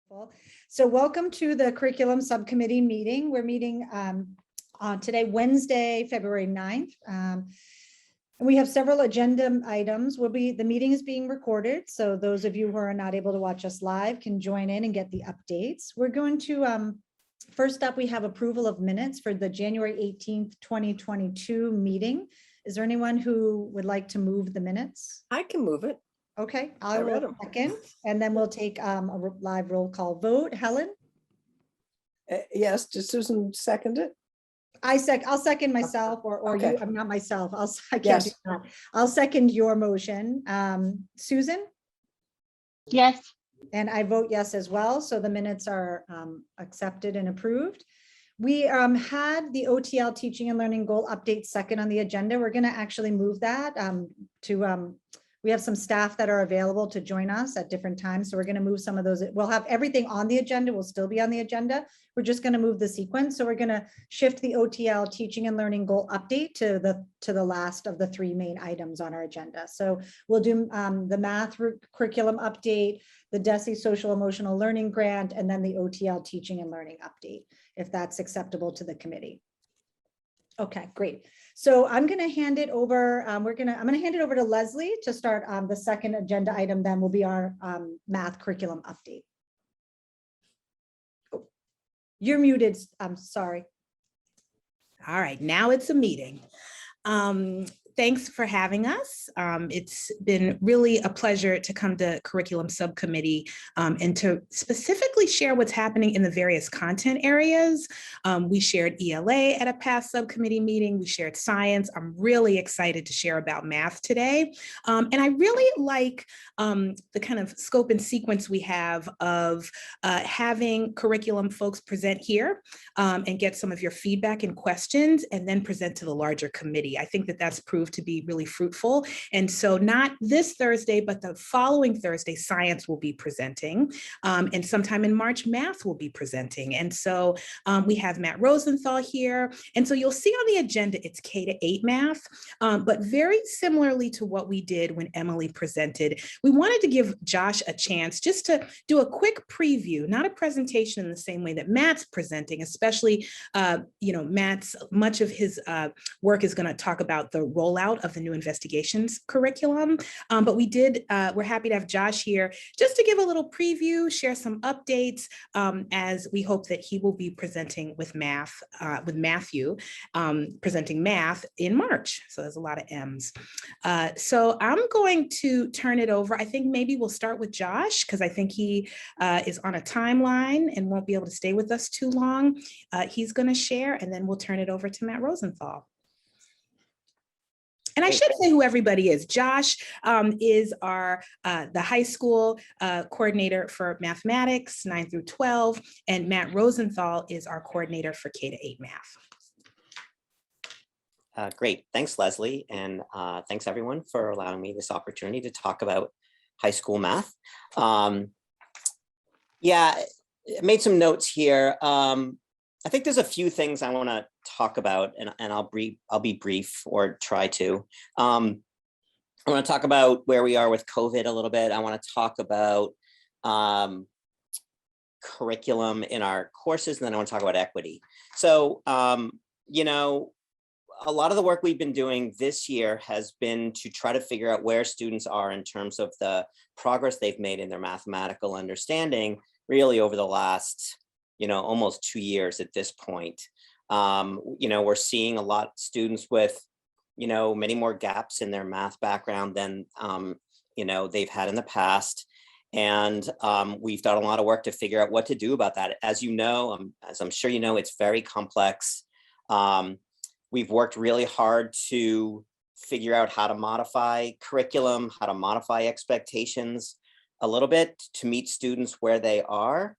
Wonderful. So welcome to the Curriculum Subcommittee meeting. We're meeting on today, Wednesday, February 9th. And we have several agenda items. The meeting is being recorded, so those of you who are not able to watch us live can join in and get the updates. We're going to, first up, we have approval of minutes for the January 18th, 2022 meeting. Is there anyone who would like to move the minutes? I can move it. Okay, I will second, and then we'll take a live roll call vote. Helen? Yes, does Susan second it? I'll second myself, or Okay. you. I'm not myself. I can't Yes. do that. I'll second your motion. Susan? Yes. And I vote yes as well. So the minutes are accepted and approved. We had the OTL teaching and learning goal update second on the agenda. We're going to actually move that we have some staff that are available to join us at different times. So we're going to move some of those. We'll have everything on the agenda. Will still be on the agenda. We're just going to move the sequence. So we're going to shift the OTL teaching and learning goal update to the last of the three main items on our agenda. So we'll do the math curriculum update, the DESE social emotional learning grant, and then the OTL teaching and learning update, if that's acceptable to the committee. Okay, great. So I'm going to hand it over. I'm going to hand it over to Leslie to start the second agenda item. Then will be our math curriculum update. Oh, you're muted. I'm sorry. All right, now it's a meeting. Thanks for having us. It's been really a pleasure to come to Curriculum Subcommittee and to specifically share what's happening in the various content areas. We shared ELA at a past subcommittee meeting. We shared science. I'm really excited to share about math today. And I really like the kind of scope and sequence we have of having curriculum folks present here and get some of your feedback and questions and then present to the larger committee. I think that that's proved to be really fruitful. And so not this Thursday, but the following Thursday, science will be presenting. And sometime in March, math will be presenting. And so we have Matt Rosenthal here. And so you'll see on the agenda, it's K-8 math, but very similarly to what we did when Emily presented, we wanted to give Josh a chance just to do a quick preview, not a presentation in the same way that Matt's presenting, especially, Matt's, much of his work is going to talk about the rollout of the new investigations curriculum. But we're happy to have Josh here just to give a little preview, share some updates as we hope that he will be presenting with Matthew, presenting math in March. So there's a lot of M's. So I'm going to turn it over. I think maybe we'll start with Josh because I think he is on a timeline and won't be able to stay with us too long. He's going to share and then we'll turn it over to Matt Rosenthal. And I should say who everybody is. Josh is the high school coordinator for mathematics, 9 through 12, and Matt Rosenthal is our coordinator for K-8 math. Great, thanks Leslie, and thanks everyone for allowing me this opportunity to talk about high school math. Yeah, I made some notes here. I think there's a few things I want to talk about, and I'll be brief or try to. I want to talk about where we are with COVID a little bit. I want to talk about curriculum in our courses, and then I want to talk about equity. So, a lot of the work we've been doing this year has been to try to figure out where students are in terms of the progress they've made in their mathematical understanding, really over the last almost 2 years at this point. We're seeing a lot of students with, many more gaps in their math background than, they've had in the past. And we've done a lot of work to figure out what to do about that. As you know, as I'm sure you know, it's very complex. We've worked really hard to figure out how to modify curriculum, how to modify expectations a little bit to meet students where they are.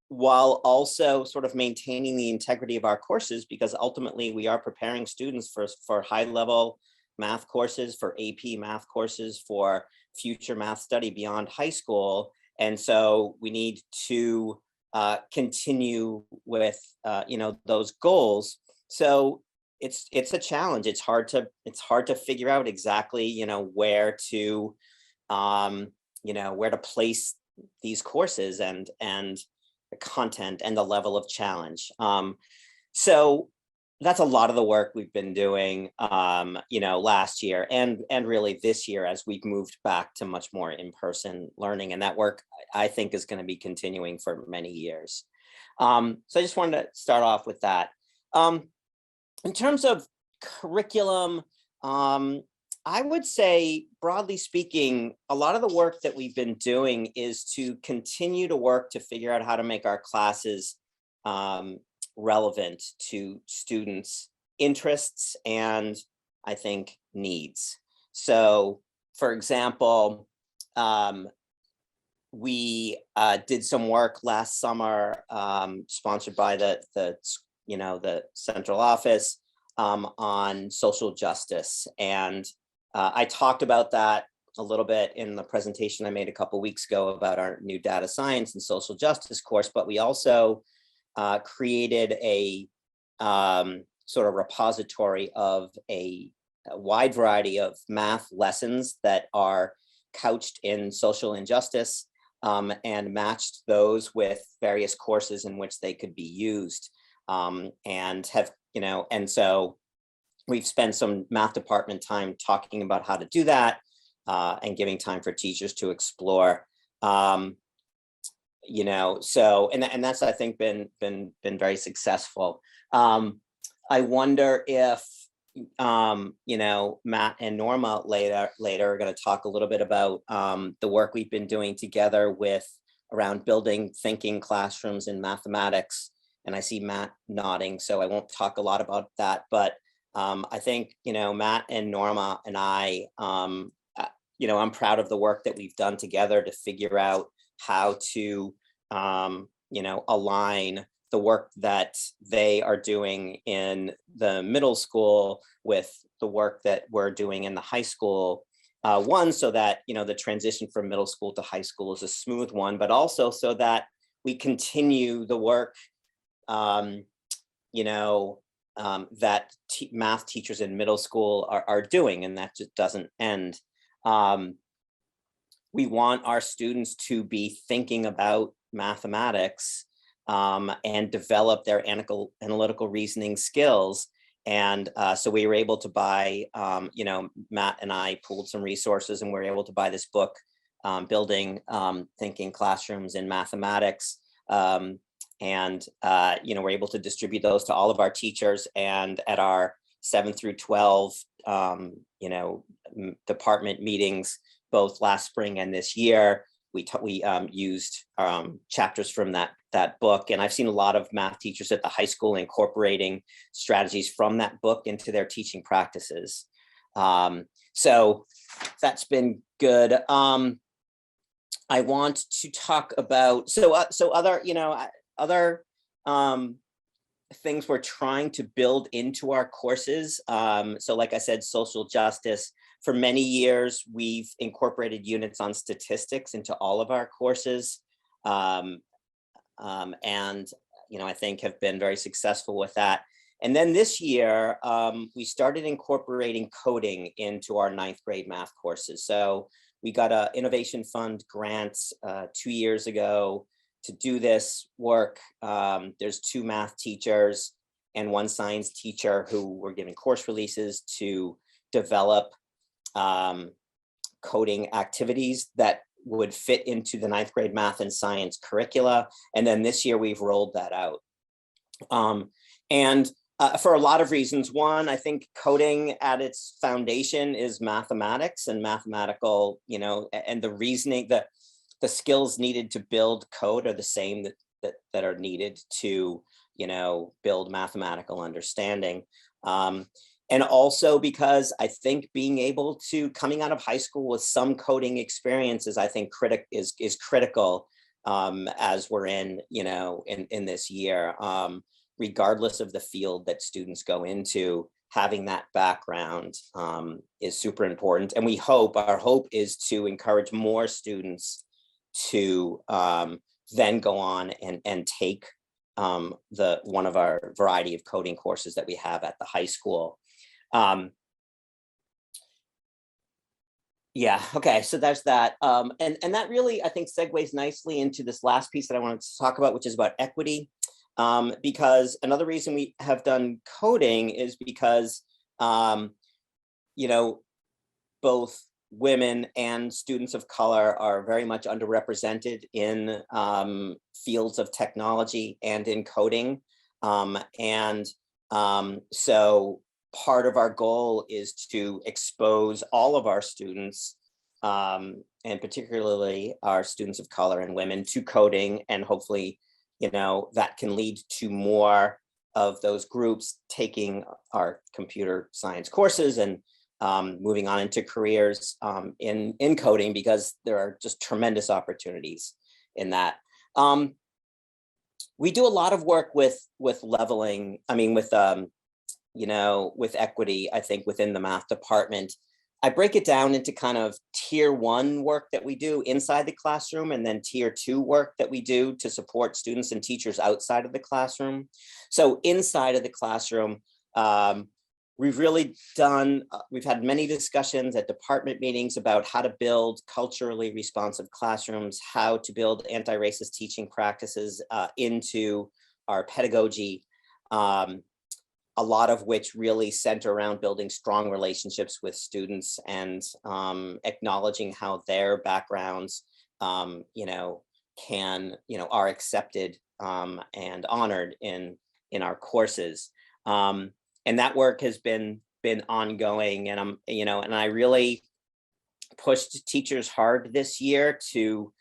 While also sort of maintaining the integrity of our courses, because ultimately we are preparing students for high-level math courses, for AP math courses, for future math study beyond high school. And so we need to continue with those goals. So it's a challenge. It's hard to figure out exactly where to place these courses and the content and the level of challenge. So that's a lot of the work we've been doing, last year and really this year as we've moved back to much more in-person learning. And that work, I think, is going to be continuing for many years. So I just wanted to start off with that. In terms of curriculum, I would say, broadly speaking, a lot of the work that we've been doing is to continue to work to figure out how to make our classes relevant to students' interests and, I think, needs. So, for example, we did some work last summer, sponsored by the central office, on social justice, and I talked about that a little bit in the presentation I made a couple weeks ago about our new data science and social justice course, but we also created a sort of repository of a wide variety of math lessons that are couched in social injustice, and matched those with various courses in which they could be used, and have, and so we've spent some math department time talking about how to do that, and giving time for teachers to explore. So, and that's, I think, been very successful. I wonder if, Matt and Norma later are going to talk a little bit about the work we've been doing together around building thinking classrooms in mathematics. And I see Matt nodding, so I won't talk a lot about that, but I think, Matt and Norma and I, I'm proud of the work that we've done together to figure out how to, align the work that they are doing in the middle school with the work that we're doing in the high school. One, so that, the transition from middle school to high school is a smooth one, but also so that we continue the work, that math teachers in middle school are doing, and that just doesn't end. We want our students to be thinking about mathematics, and develop their analytical reasoning skills. And so we were able to buy, Matt and I pooled some resources, and we were able to buy this book, Building Thinking Classrooms in Mathematics. And we're able to distribute those to all of our teachers, and at our 7 through 12 department meetings both last spring and this year, we used chapters from that book, and I've seen a lot of math teachers at the high school incorporating strategies from that book into their teaching practices. So that's been good. I want to talk about other things we're trying to build into our courses. So like I said, social justice. For many years, we've incorporated units on statistics into all of our courses. And, I think have been very successful with that. And then this year, we started incorporating coding into our 9th grade math courses. So we got an Innovation Fund grant 2 years ago to do this work. There's 2 math teachers and 1 science teacher who were given course releases to develop coding activities that would fit into the 9th grade math and science curricula. And then this year we've rolled that out. For a lot of reasons. One, I think coding at its foundation is mathematics and mathematical, and the reasoning, the skills needed to build code are the same that are needed to, build mathematical understanding. And also because I think being able to, coming out of high school with some coding experiences, I think is critical as we're in this year, regardless of the field that students go into. Having that background is super important. And our hope is to encourage more students to then go on and take one of our variety of coding courses that we have at the high school. Yeah, okay, so there's that. And that really, I think, segues nicely into this last piece that I wanted to talk about, which is about equity. Because another reason we have done coding is because, you know, both women and students of color are very much underrepresented in fields of technology and in coding. So part of our goal is to expose all of our students, and particularly our students of color and women, to coding, and hopefully, that can lead to more of those groups taking our computer science courses and moving on into careers in coding, because there are just tremendous opportunities in that. We do a lot of work with leveling, with equity, I think, within the math department. I break it down into kind of tier 1 work that we do inside the classroom, and then tier 2 work that we do to support students and teachers outside of the classroom. So inside of the classroom, we've had many discussions at department meetings about how to build culturally responsive classrooms, how to build anti-racist teaching practices into our pedagogy. A lot of which really center around building strong relationships with students and acknowledging how their backgrounds, are accepted and honored in our courses. And that work has been ongoing, and and I really pushed teachers hard this year to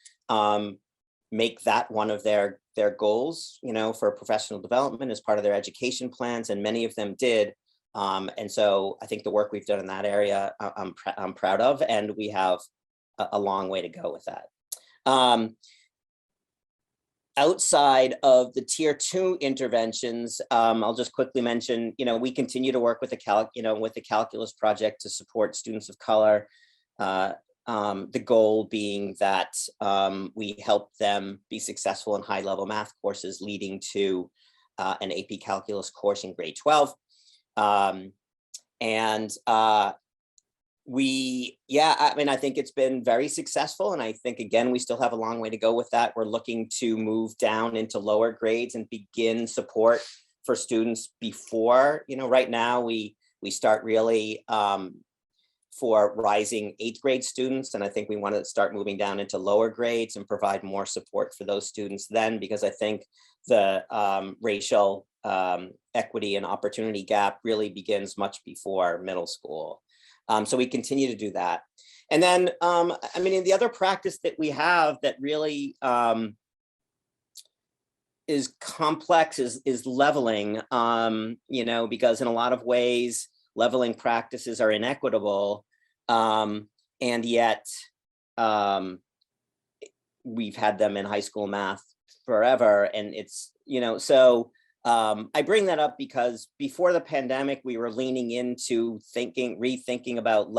make that one of their goals, for professional development as part of their education plans, and many of them did. And so I think the work we've done in that area, I'm proud of, and we have a long way to go with that. Outside of the tier 2 interventions, I'll just quickly mention, we continue to work with the calculus project to support students of color. The goal being that we help them be successful in high-level math courses, leading to an AP Calculus course in grade 12. I think it's been very successful, and I think, again, we still have a long way to go with that. We're looking to move down into lower grades and begin support for students before, right now we start really for rising 8th grade students. And I think we want to start moving down into lower grades and provide more support for those students then, because I think the racial equity and opportunity gap really begins much before middle school. So we continue to do that. And then, the other practice that we have that really is complex is leveling, because in a lot of ways, leveling practices are inequitable, and yet we've had them in high school math forever. And it's, so I bring that up because before the pandemic, we were leaning into rethinking about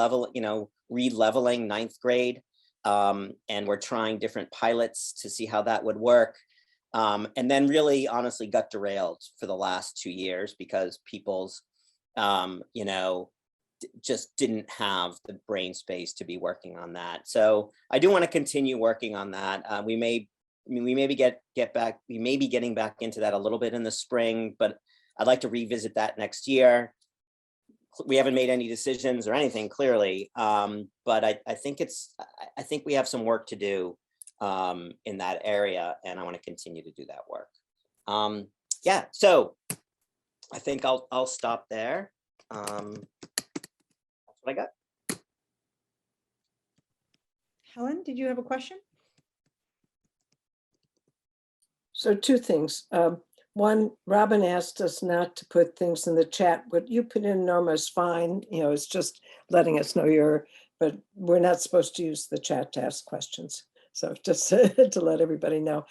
re-leveling 9th grade. And we're trying different pilots to see how that would work. And then really honestly got derailed for the last 2 years because people's just didn't have the brain space to be working on that. So I do want to continue working on that. We may be getting back into that a little bit in the spring, but I'd like to revisit that next year. We haven't made any decisions or anything clearly, but I think we have some work to do in that area, and I want to continue to do that work. So I think I'll stop there. That's what I got. Helen, did you have a question? So 2 things. One, Robin asked us not to put things in the chat. What you put in, Norma, is fine. it's just letting us know but we're not supposed to use the chat to ask questions. So just to let everybody know.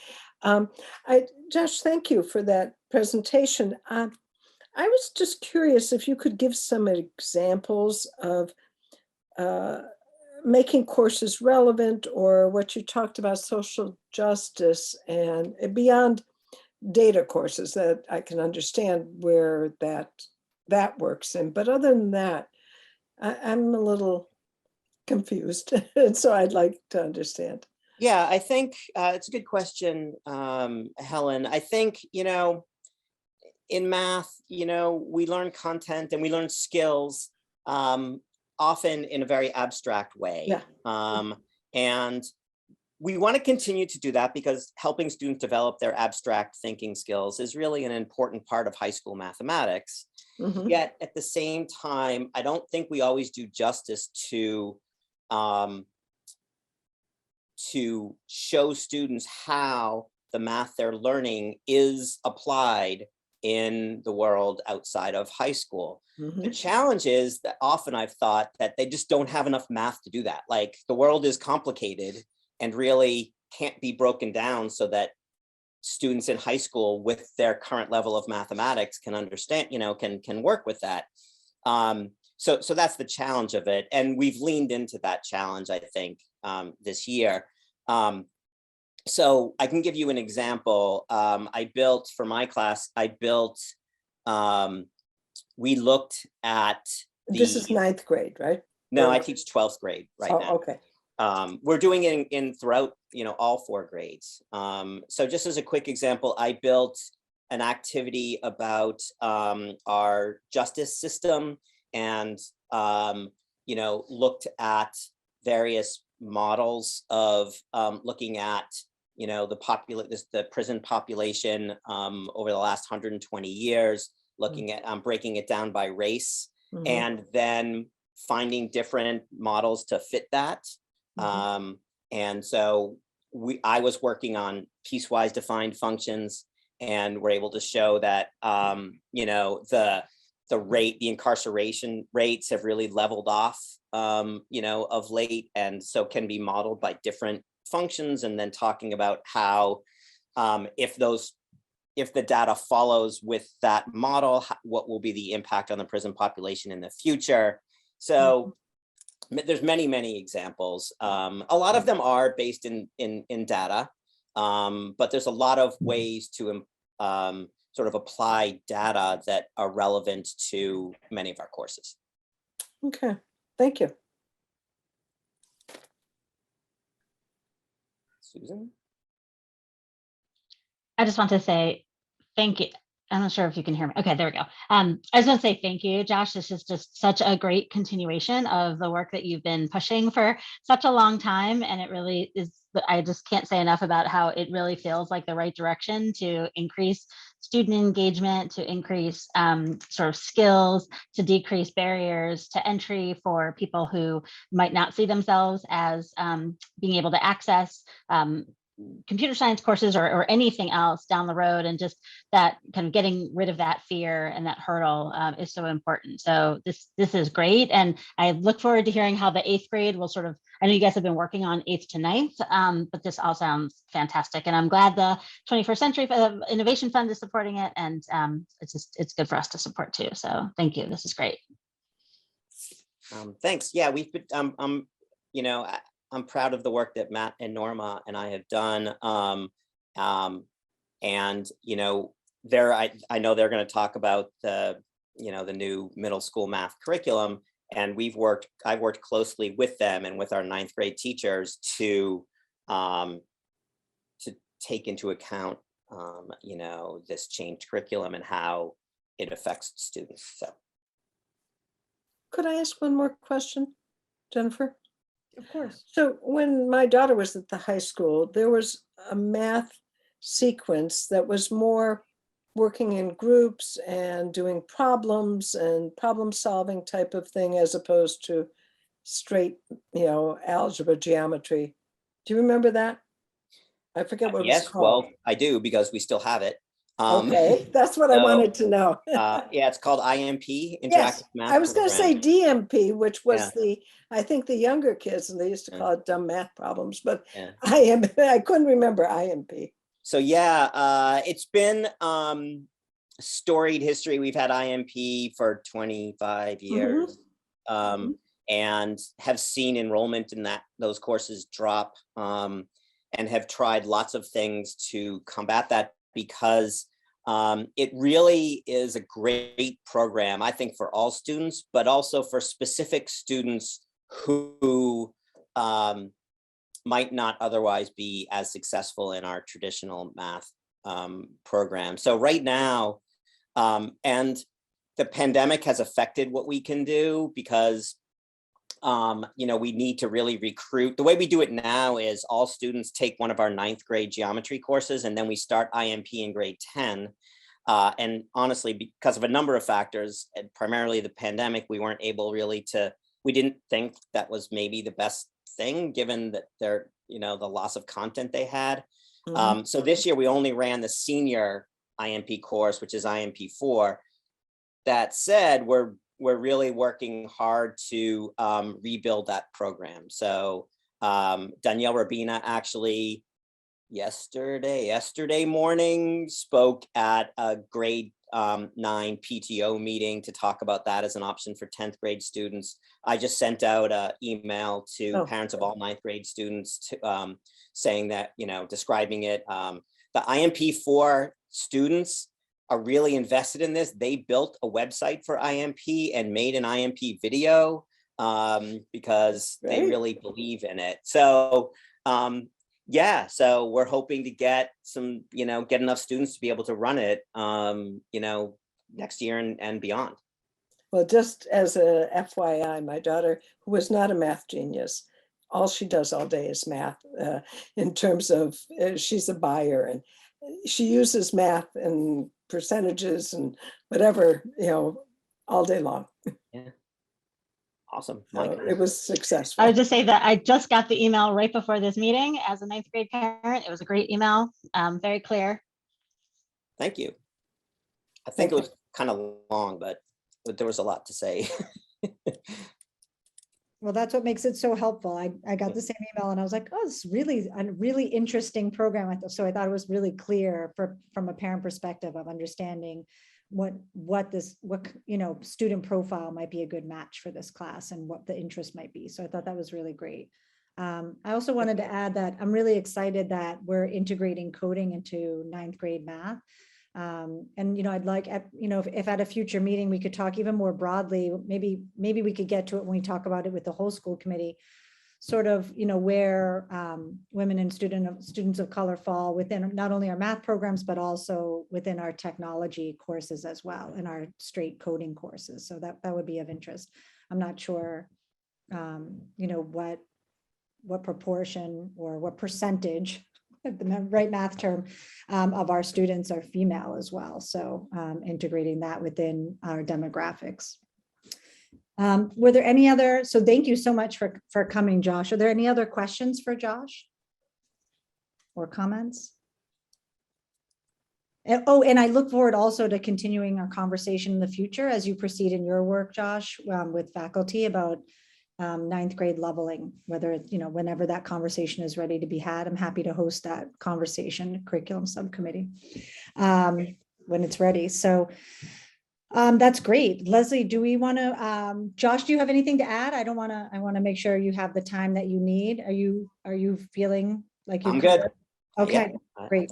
Josh, thank you for that presentation. I was just curious if you could give some examples of making courses relevant, or what you talked about, social justice, and beyond data courses that I can understand where that works in. But other than that, I'm a little confused. And so I'd like to understand. Yeah, I think it's a good question, Helen. I think, in math, we learn content and we learn skills often in a very abstract way. Yeah. And we want to continue to do that because helping students develop their abstract thinking skills is really an important part of high school mathematics. Mhm. Yet at the same time, I don't think we always do justice to show students how the math they're learning is applied in the world outside of high school. The Mhm. challenge is that often I've thought that they just don't have enough math to do that. Like the world is complicated and really can't be broken down so that students in high school with their current level of mathematics can understand, can work with that. So that's the challenge of it. And we've leaned into that challenge, I think, this year. So I can give you an example. I built for my class, we looked at This is ninth grade, right? no, Or- I teach 12th grade right Oh, now. okay. We're doing it in throughout, all 4 grades. So just as a quick example, I built an activity about our justice system and, looked at various models of looking at, the prison population over the last 120 years, looking at breaking it down by race, Mhm. and then finding different models to fit that. And so I was working on piecewise defined functions, and we're able to show that, the incarceration rates have really leveled off, of late, and so can be modeled by different functions, and then talking about how, if the data follows with that model, what will be the impact on the prison population in the future. So there's many examples. A lot of them are based in data, but there's a lot of ways to sort of apply data that are relevant to many of our courses. Okay, thank you. Susan? I just want to say thank you. I'm not sure if you can hear me. Okay, there we go. I just want to say thank you, Josh. This is just such a great continuation of the work that you've been pushing for such a long time. And it really is, I just can't say enough about how it really feels like the right direction to increase student engagement, to increase sort of skills, to decrease barriers to entry for people who might not see themselves as being able to access computer science courses or anything else down the road, and just that kind of getting rid of that fear and that hurdle is so important. So this is great, and I look forward to hearing how the 8th grade will sort of, I know you guys have been working on 8th to 9th, but this all sounds fantastic, and I'm glad the 21st Century Innovation Fund is supporting it, and it's good for us to support too. So thank you, this is great. Thanks. Yeah, we've been, I'm proud of the work that Matt and Norma and I have done. And, I know they're going to talk about the new middle school math curriculum, and I've worked closely with them and with our 9th grade teachers to take into account, this changed curriculum and how it affects students. So. Could I ask one more question, Jennifer? Of course. So when my daughter was at the high school, there was a math sequence that was more working in groups and doing problems and problem solving type of thing, as opposed to straight, algebra, geometry. Do you remember that? I forget what it was Yes, called. well, I do, because we still have it. Okay, that's what I wanted to know. Yeah, it's called IMP, Yes, Interactive Math I was going to say Program. DMP, which was Yeah. I think the younger kids, and they used to Yeah. call it dumb math problems, but Yeah. I couldn't remember IMP. So yeah, it's been storied history. We've had IMP for 25 years, and have seen enrollment in those courses drop, and have tried lots of things to combat that, because it really is a great program, I think, for all students, but also for specific students who might not otherwise be as successful in our traditional math program. So right now, and the pandemic has affected what we can do because we need to really recruit. The way we do it now is all students take one of our 9th grade geometry courses, and then we start IMP in grade 10. And honestly, because of a number of factors, and primarily the pandemic, we weren't able really we didn't think that was maybe the best thing given that the loss of content they had. So this year we only ran the senior IMP course, which is IMP 4. That said, we're really working hard to rebuild that program. So Danielle Rabina actually yesterday morning spoke at a grade 9 PTO meeting to talk about that as an option for 10th grade students. I just sent out an email to parents of all 9th grade students saying that, describing it. The IMP 4 students are really invested in this. They built a website for IMP and made an IMP video because they really believe in it. So so we're hoping to get some, get enough students to be able to run it, next year and beyond. Well, just as a FYI, my daughter, who was not a math genius, all she does all day is math in terms of she's a buyer, and she uses math and percentages and whatever, all day long. Yeah. Awesome. So it was successful. I would just say that I just got the email right before this meeting as a 9th grade parent. It was a great email, very clear. Thank you. I think it was kind of long, but there was a lot to say. Well, that's what makes it so helpful. I got the same email and I was like, oh, it's really a really interesting program. So I thought it was really clear from a parent perspective of understanding what student profile might be a good match for this class and what the interest might be. So I thought that was really great. I also wanted to add that I'm really excited that we're integrating coding into 9th grade math. And I'd like, if at a future meeting we could talk even more broadly, maybe we could get to it when we talk about it with the whole school committee, sort of, where women and students of color fall within not only our math programs, but also within our technology courses as well, and our straight coding courses. So that would be of interest. I'm not sure, what proportion or what percentage, the right math term, of our students are female as well. So integrating that within our demographics. Were there any other, so thank you so much for coming, Josh. Are there any other questions for Josh or comments? And I look forward also to continuing our conversation in the future as you proceed in your work, Josh, with faculty about 9th grade leveling, whether, whenever that conversation is ready to be had. I'm happy to host that conversation, curriculum subcommittee, when it's ready. So that's great. Leslie, do we want to, Josh, do you have anything to add? I want to make sure you have the time that you need. Are you feeling like you're good? Okay, Yeah. great.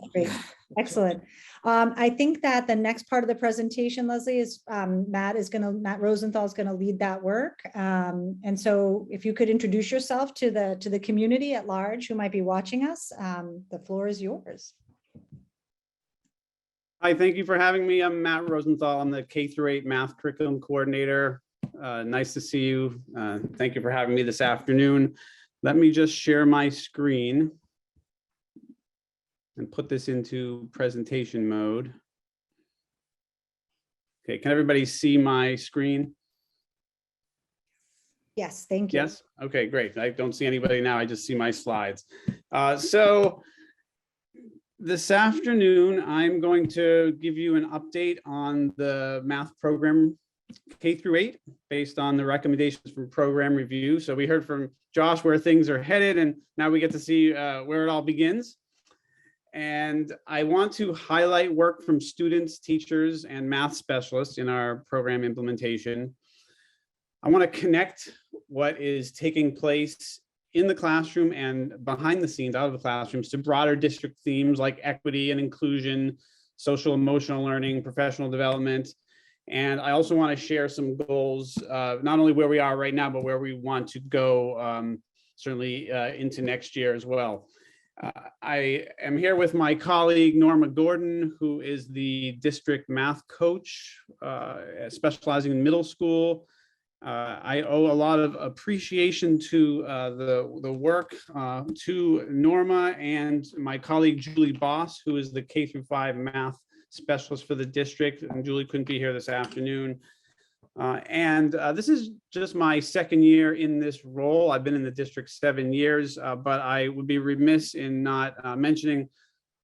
Excellent. I think that the next part of the presentation, Leslie, is Matt Rosenthal is going to lead that work. And so if you could introduce yourself to the community at large who might be watching us, the floor is yours. Hi, thank you for having me. I'm Matt Rosenthal. I'm the K-8 math curriculum coordinator. Nice to see you. Thank you for having me this afternoon. Let me just share my screen and put this into presentation mode. Okay, can everybody see my screen? Yes, thank you. Yes, okay, great. I don't see anybody now, I just see my slides. So this afternoon, I'm going to give you an update on the math program K-8 based on the recommendations from program review. So we heard from Josh where things are headed, and now we get to see where it all begins. And I want to highlight work from students, teachers, and math specialists in our program implementation. I want to connect what is taking place in the classroom and behind the scenes out of the classrooms to broader district themes like equity and inclusion, social emotional learning, professional development, And I also want to share some goals, not only where we are right now, but where we want to go, certainly into next year as well. I am here with my colleague, Norma Gordon, who is the district math coach, specializing in middle school. I owe a lot of appreciation to the work to Norma and my colleague, Julie Boss, who is the K-5 math specialist for the district. And Julie couldn't be here this afternoon. This is just my second year in this role. I've been in the district 7 years, but I would be remiss in not mentioning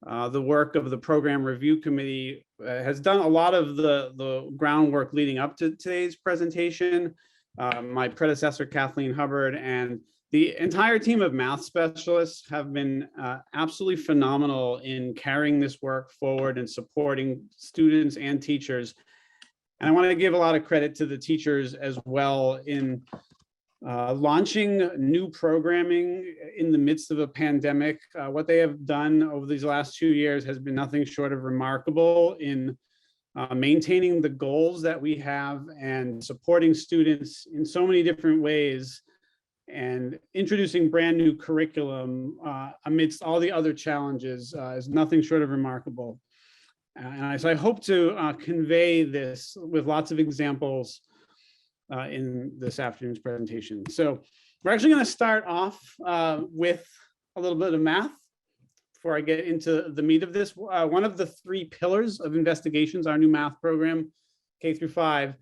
the work of the program review committee. Has done a lot of the groundwork leading up to today's presentation. My predecessor, Kathleen Hubbard, and the entire team of math specialists have been absolutely phenomenal in carrying this work forward and supporting students and teachers. And I want to give a lot of credit to the teachers as well in launching new programming in the midst of a pandemic. What they have done over these last 2 years has been nothing short of remarkable in maintaining the goals that we have and supporting students in so many different ways and introducing brand new curriculum amidst all the other challenges is nothing short of remarkable. So I hope to convey this with lots of examples in this afternoon's presentation. So we're actually going to start off with a little bit of math before I get into the meat of this. One of the 3 pillars of investigations, our new math program, K-5,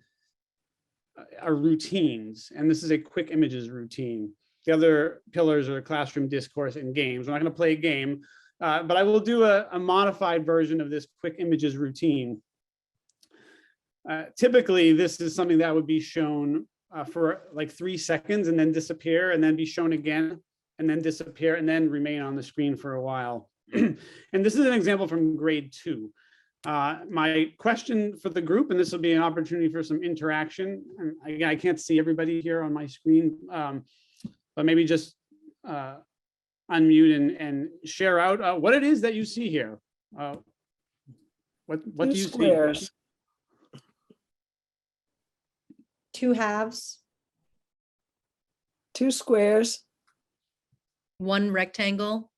are routines. And this is a quick images routine. The other pillars are classroom discourse and games. We're not going to play a game, but I will do a modified version of this quick images routine. Typically, this is something that would be shown for like 3 seconds and then disappear, and then be shown again and then disappear and then remain on the screen for a while. And this is an example from grade 2. My question for the group, and this will be an opportunity for some interaction. And again, I can't see everybody here on my screen, but maybe just unmute and share out what it is that you see here. What do you Squares. see? 2 halves. 2 squares. 1 rectangle.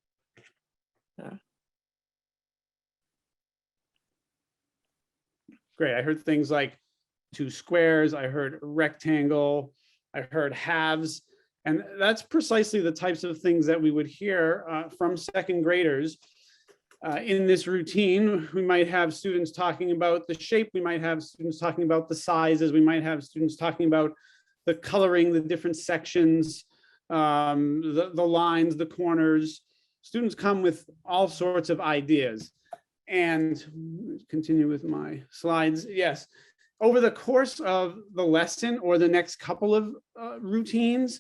Great. I heard things like 2 squares. I heard rectangle. I heard halves. And that's precisely the types of things that we would hear from second graders. In this routine, we might have students talking about the shape. We might have students talking about the sizes. We might have students talking about the coloring, the different sections, the lines, the corners. Students come with all sorts of ideas. And continue with my slides. Yes, over the course of the lesson or the next couple of routines,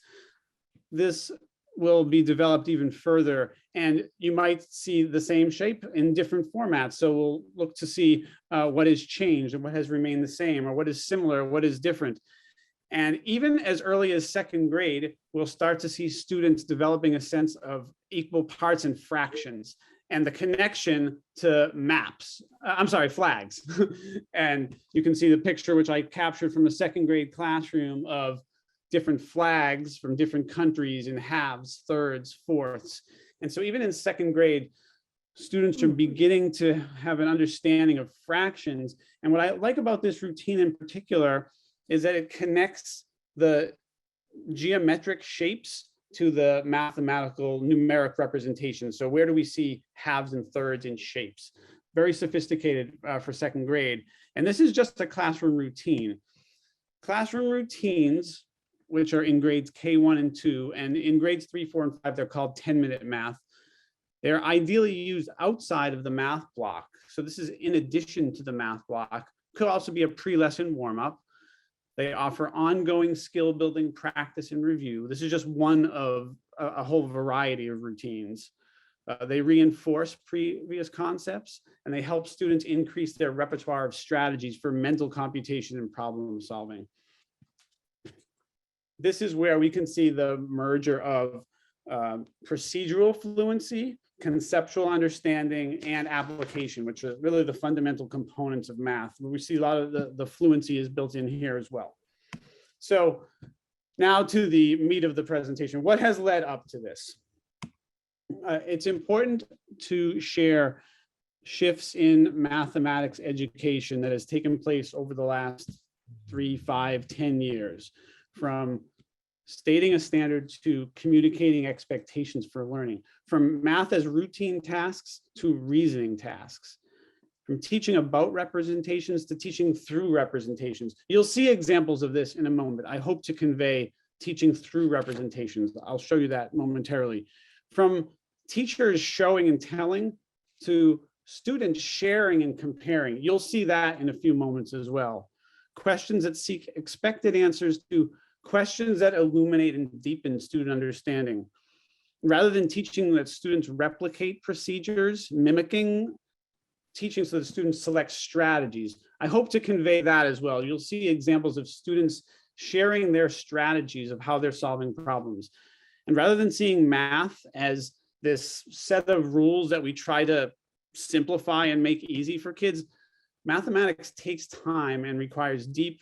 this will be developed even further. And you might see the same shape in different formats. So we'll look to see what has changed and what has remained the same, or what is similar, what is different. And even as early as second grade, we'll start to see students developing a sense of equal parts and fractions and the connection to maps, flags. And you can see the picture, which I captured from a second grade classroom, of different flags from different countries in halves, thirds, fourths. And so even in second grade, students are beginning to have an understanding of fractions. And what I like about this routine in particular is that it connects the geometric shapes to the mathematical numeric representation. So where do we see halves and thirds in shapes? Very sophisticated for second grade. And this is just a classroom routine. Classroom routines, which are in grades K1 and 2, and in grades 3, 4, and 5, they're called 10-minute math. They're ideally used outside of the math block. So this is in addition to the math block. Could also be a pre-lesson warm-up. They offer ongoing skill building, practice, and review. This is just one of a whole variety of routines. They reinforce previous concepts, and they help students increase their repertoire of strategies for mental computation and problem solving. This is where we can see the merger of procedural fluency conceptual understanding, and application, which are really the fundamental components of math. We see a lot of the fluency is built in here as well. So now to the meat of the presentation. What has led up to this? It's important to share shifts in mathematics education that has taken place over the last 3, 5, 10 years, from stating a standard to communicating expectations for learning, from math as routine tasks to reasoning tasks, from teaching about representations to teaching through representations. You'll see examples of this in a moment. I hope to convey teaching through representations. I'll show you that momentarily. From teachers showing and telling to students sharing and comparing. You'll see that in a few moments as well. Questions that seek expected answers to questions that illuminate and deepen student understanding. Rather than teaching that students replicate procedures, mimicking, teaching so that students select strategies. I hope to convey that as well. You'll see examples of students sharing their strategies of how they're solving problems. And rather than seeing math as this set of rules that we try to simplify and make easy for kids, mathematics takes time and requires deep,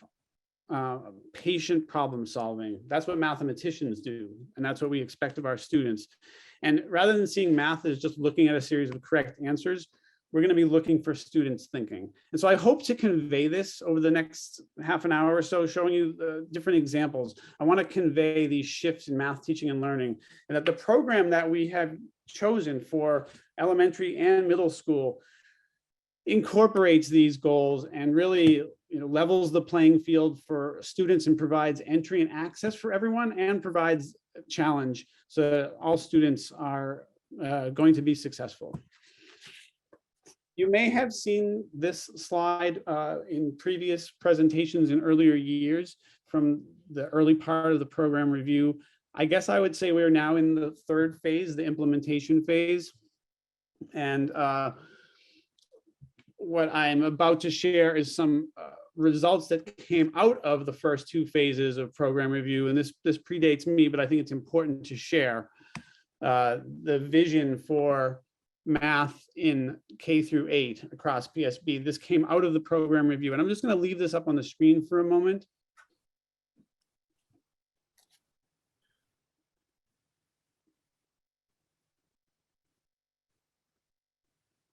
patient problem solving. That's what mathematicians do, and that's what we expect of our students. And rather than seeing math as just looking at a series of correct answers, we're going to be looking for students thinking. And so I hope to convey this over the next half an hour or so, showing you different examples. I want to convey these shifts in math teaching and learning, and that the program that we have chosen for elementary and middle school incorporates these goals and really levels the playing field for students and provides entry and access for everyone, and provides a challenge so that all students are going to be successful. You may have seen this slide in previous presentations in earlier years from the early part of the program review. I guess I would say we're now in the third phase, the implementation phase. And what I'm about to share is some results that came out of the first two phases of program review. And this predates me, but I think it's important to share the vision for math in K through 8 across PSB. This came out of the program review, and I'm just going to leave this up on the screen for a moment.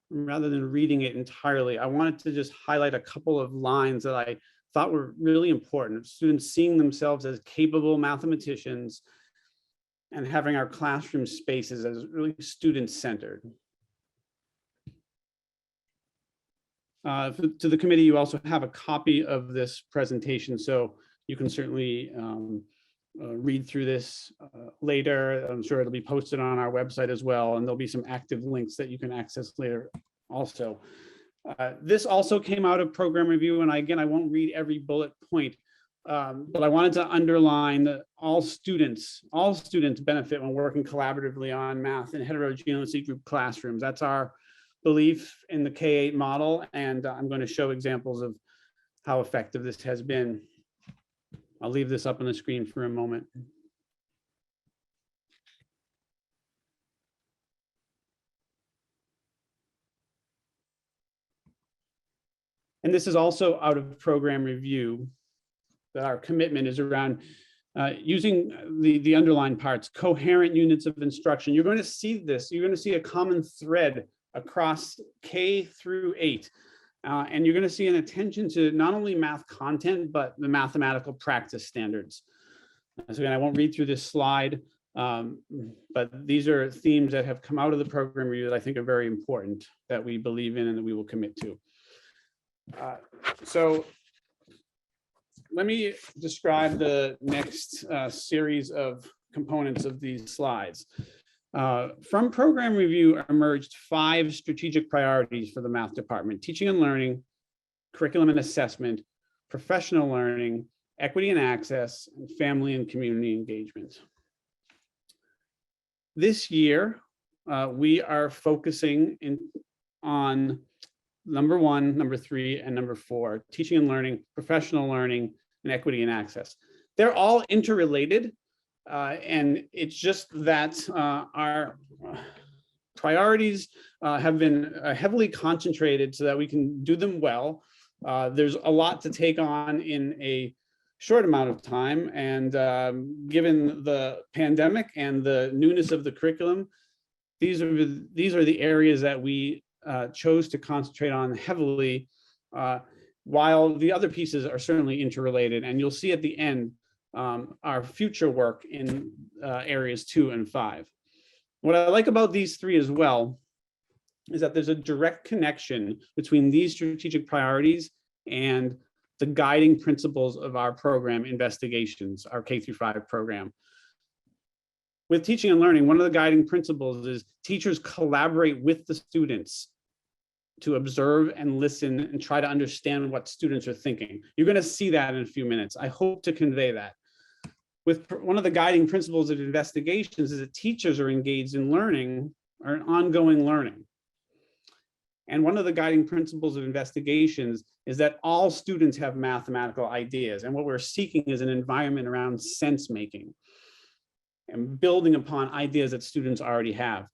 Rather than reading it entirely, I wanted to just highlight a couple of lines that I thought were really important. Students seeing themselves as capable mathematicians and having our classroom spaces as really student-centered. To the committee, you also have a copy of this presentation, so you can certainly read through this later. I'm sure it'll be posted on our website as well, and there'll be some active links that you can access later also. This also came out of program review, and again, I won't read every bullet point, but I wanted to underline that all students benefit when working collaboratively on math in heterogeneously grouped classrooms. That's our belief in the K-8 model, and I'm going to show examples of how effective this has been. I'll leave this up on the screen for a moment. And this is also out of program review, that our commitment is around using the underlined parts, coherent units of instruction. You're going to see this, you're going to see a common thread across K through 8. And you're going to see an attention to not only math content, but the mathematical practice standards. So again, I won't read through this slide, but these are themes that have come out of the program review that I think are very important, that we believe in and that we will commit to. So let me describe the next series of components of these slides. From program review emerged 5 strategic priorities for the math department: teaching and learning, curriculum and assessment, professional learning, equity and access, and family and community engagement. This year, we are focusing on number 1, number 3, and number 4, teaching and learning, professional learning, and equity and access. They're all interrelated. And it's just that our priorities have been heavily concentrated so that we can do them well. There's a lot to take on in a short amount of time, and given the pandemic and the newness of the curriculum, these are the areas that we chose to concentrate on heavily, while the other pieces are certainly interrelated. And you'll see at the end our future work in areas 2 and 5. What I like about these 3 as well is that there's a direct connection between these strategic priorities and the guiding principles of our program Investigations, our K-5 program. With teaching and learning, one of the guiding principles is teachers collaborate with the students to observe and listen and try to understand what students are thinking. You're going to see that in a few minutes. I hope to convey that. With one of the guiding principles of Investigations is that teachers are engaged in learning or in ongoing learning. And one of the guiding principles of Investigations is that all students have mathematical ideas. And what we're seeking is an environment around sense making and building upon ideas that students already have.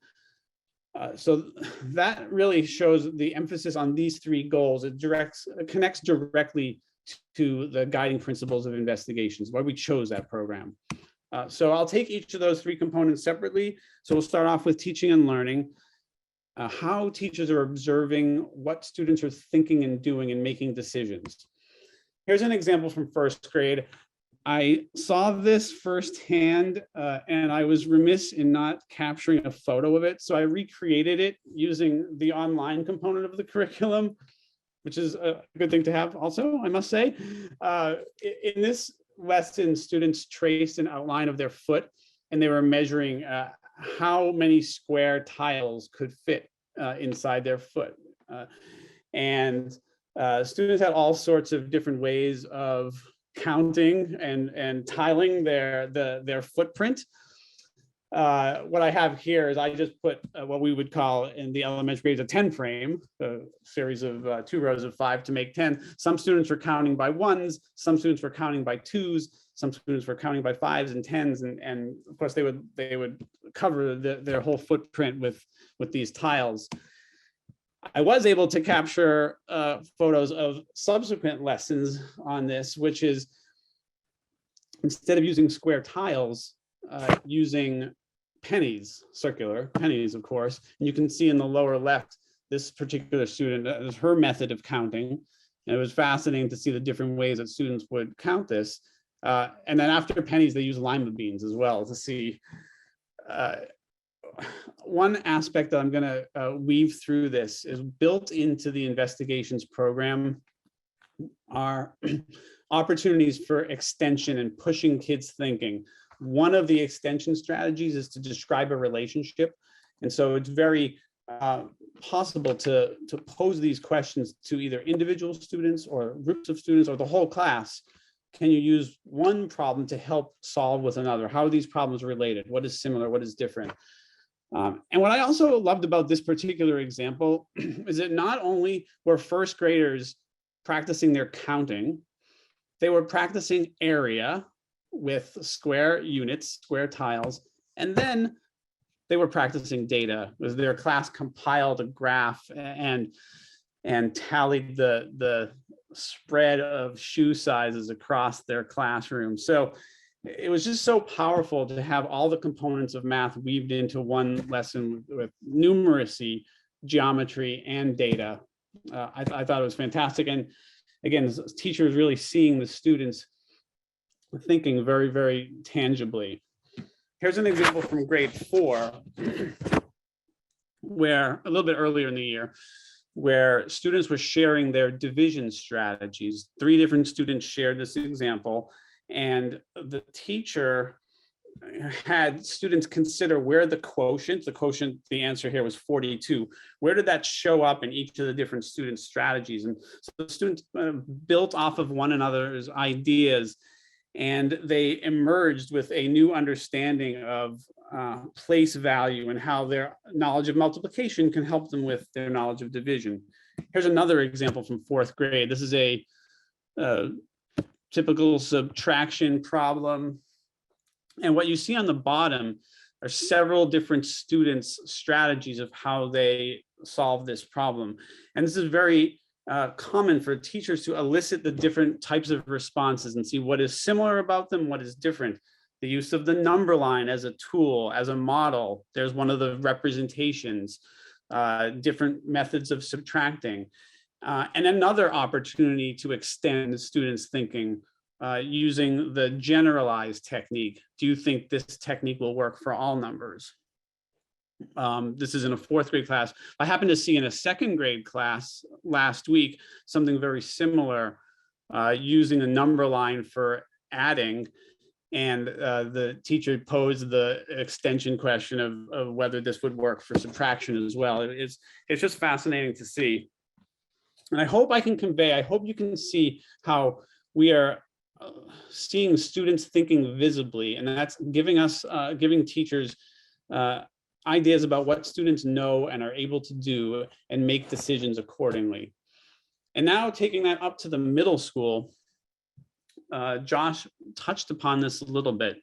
So that really shows the emphasis on these 3 goals. It connects directly to the guiding principles of Investigations, why we chose that program. So I'll take each of those 3 components separately. So we'll start off with teaching and learning. How teachers are observing what students are thinking and doing and making decisions. Here's an example from 1st grade. I saw this firsthand and I was remiss in not capturing a photo of it. So I recreated it using the online component of the curriculum, which is a good thing to have also, I must say. In this lesson, students traced an outline of their foot and they were measuring how many square tiles could fit inside their foot. And students had all sorts of different ways of counting and tiling their footprint. What I have here is I just put what we would call in the elementary grades a 10 frame, a series of 2 rows of 5 to make 10. Some students were counting by 1s, some students were counting by 2s, some students were counting by 5s and 10s, and of course they would cover their whole footprint with these tiles. I was able to capture photos of subsequent lessons on this, which is instead of using square tiles, using pennies, circular pennies, of course. And you can see in the lower left, this particular student, is her method of counting. And it was fascinating to see the different ways that students would count this. And then after pennies, they use lima beans as well to see. One aspect that I'm going to weave through this is built into the Investigations program are opportunities for extension and pushing kids' thinking. One of the extension strategies is to describe a relationship. And so it's very possible to pose these questions to either individual students or groups of students or the whole class. Can you use one problem to help solve with another? How are these problems related? What is similar? What is different? And what I also loved about this particular example is that not only were 1st graders practicing their counting, they were practicing area with square units, square tiles, and then they were practicing data. As their class compiled a graph and tallied the spread of shoe sizes across their classroom. So it was just so powerful to have all the components of math weaved into one lesson with numeracy, geometry, and data. I thought it was fantastic. And again, teachers really seeing the students thinking very, very tangibly. Here's an example from grade 4, where a little bit earlier in the year, where students were sharing their division strategies. 3 different students shared this example, and the teacher had students consider where the quotient, the answer here was 42, where did that show up in each of the different student strategies? And so the students built off of one another's ideas, and they emerged with a new understanding of place value and how their knowledge of multiplication can help them with their knowledge of division. Here's another example from 4th grade. This is a typical subtraction problem. And what you see on the bottom, are several different students' strategies of how they solve this problem. And this is very common for teachers to elicit the different types of responses and see what is similar about them, what is different. The use of the number line as a tool, as a model. There's one of the representations, different methods of subtracting. And another opportunity to extend the students' thinking using the generalized technique. Do you think this technique will work for all numbers? This is in a 4th grade class. I happened to see in a 2nd grade class last week something very similar, using a number line for adding. And the teacher posed the extension question of whether this would work for subtraction as well. It's just fascinating to see. And I hope I can convey, I hope you can see how we are seeing students thinking visibly, and that's giving us, giving teachers ideas about what students know and are able to do and make decisions accordingly. And now taking that up to the middle school, Josh touched upon this a little bit.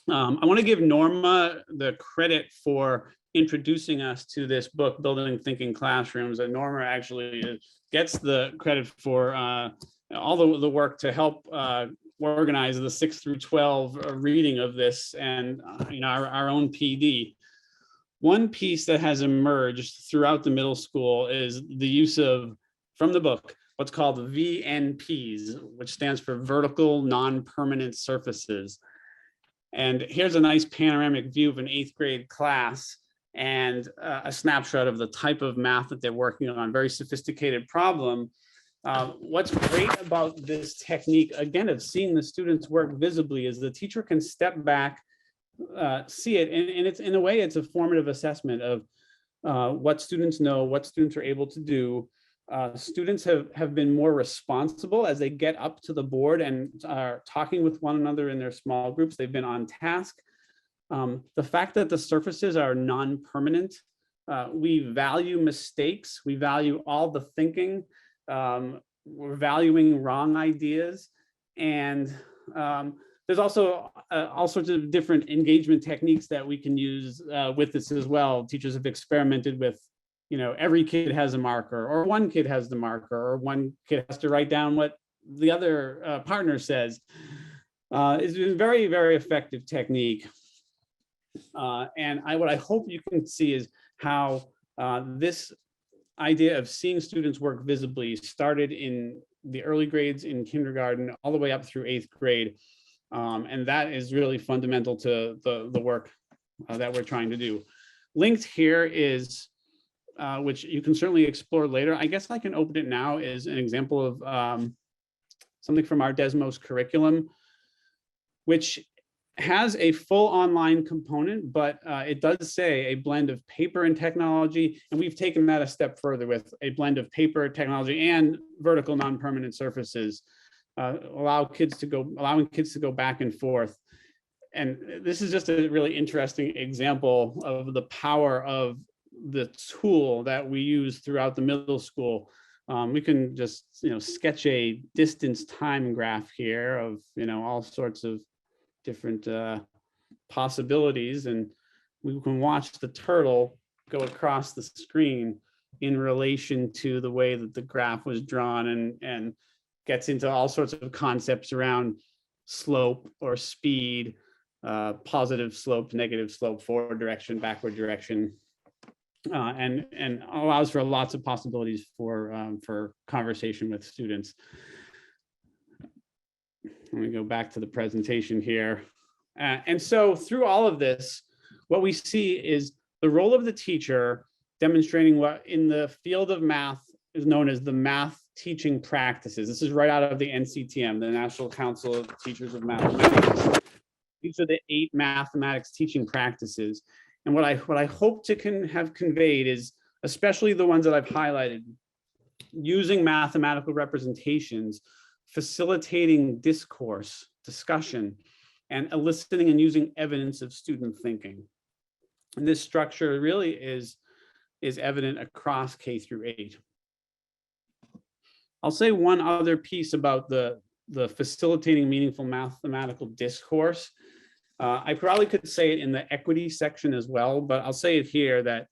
I want to give Norma the credit for introducing us to this book, Building Thinking Classrooms. And Norma actually gets the credit for all the work to help organize the 6 through 12 reading of this, and our own PD. One piece that has emerged throughout the middle school is the use of, from the book, what's called VNPs, which stands for vertical non-permanent surfaces. And here's a nice panoramic view of an 8th grade class and a snapshot of the type of math that they're working on, very sophisticated problem. What's great about this technique, again, of seeing the students work visibly, is the teacher can step back, see it, and it's, in a way, it's a formative assessment of what students know, what students are able to do. Students have been more responsible as they get up to the board and are talking with one another in their small groups. They've been on task. The fact that the surfaces are non-permanent, we value mistakes, we value all the thinking, we're valuing wrong ideas, and there's also all sorts of different engagement techniques that we can use with this as well. Teachers have experimented with, every kid has a marker, or one kid has the marker, or one kid has to write down what the other partner says. It's a very, very effective technique. And what I hope you can see is how this idea of seeing students work visibly started in the early grades in kindergarten all the way up through 8th grade. And that is really fundamental to the work that we're trying to do. Linked here is, which you can certainly explore later. I guess I can open it now, is an example of something from our Desmos curriculum, which has a full online component, but it does say a blend of paper and technology. And we've taken that a step further with a blend of paper, technology, and vertical non-permanent surfaces, allowing kids to go back and forth. And this is just a really interesting example of the power of the tool that we use throughout the middle school. We can just, sketch a distance time graph here of, all sorts of different possibilities, and we can watch the turtle go across the screen in relation to the way that the graph was drawn, and gets into all sorts of concepts around slope or speed, positive slope, negative slope, forward direction, backward direction, and allows for lots of possibilities for conversation with students. Let me go back to the presentation here. And so through all of this, what we see is the role of the teacher demonstrating what in the field of math is known as the math teaching practices. This is right out of the NCTM, the National Council of Teachers of Mathematics. These are the 8 mathematics teaching practices. And what I hope to have conveyed is, especially the ones that I've highlighted, using mathematical representations, facilitating discourse, discussion, and eliciting and using evidence of student thinking. And this structure really is evident across K through 8. I'll say one other piece about the facilitating meaningful mathematical discourse. I probably could say it in the equity section as well, but I'll say it here that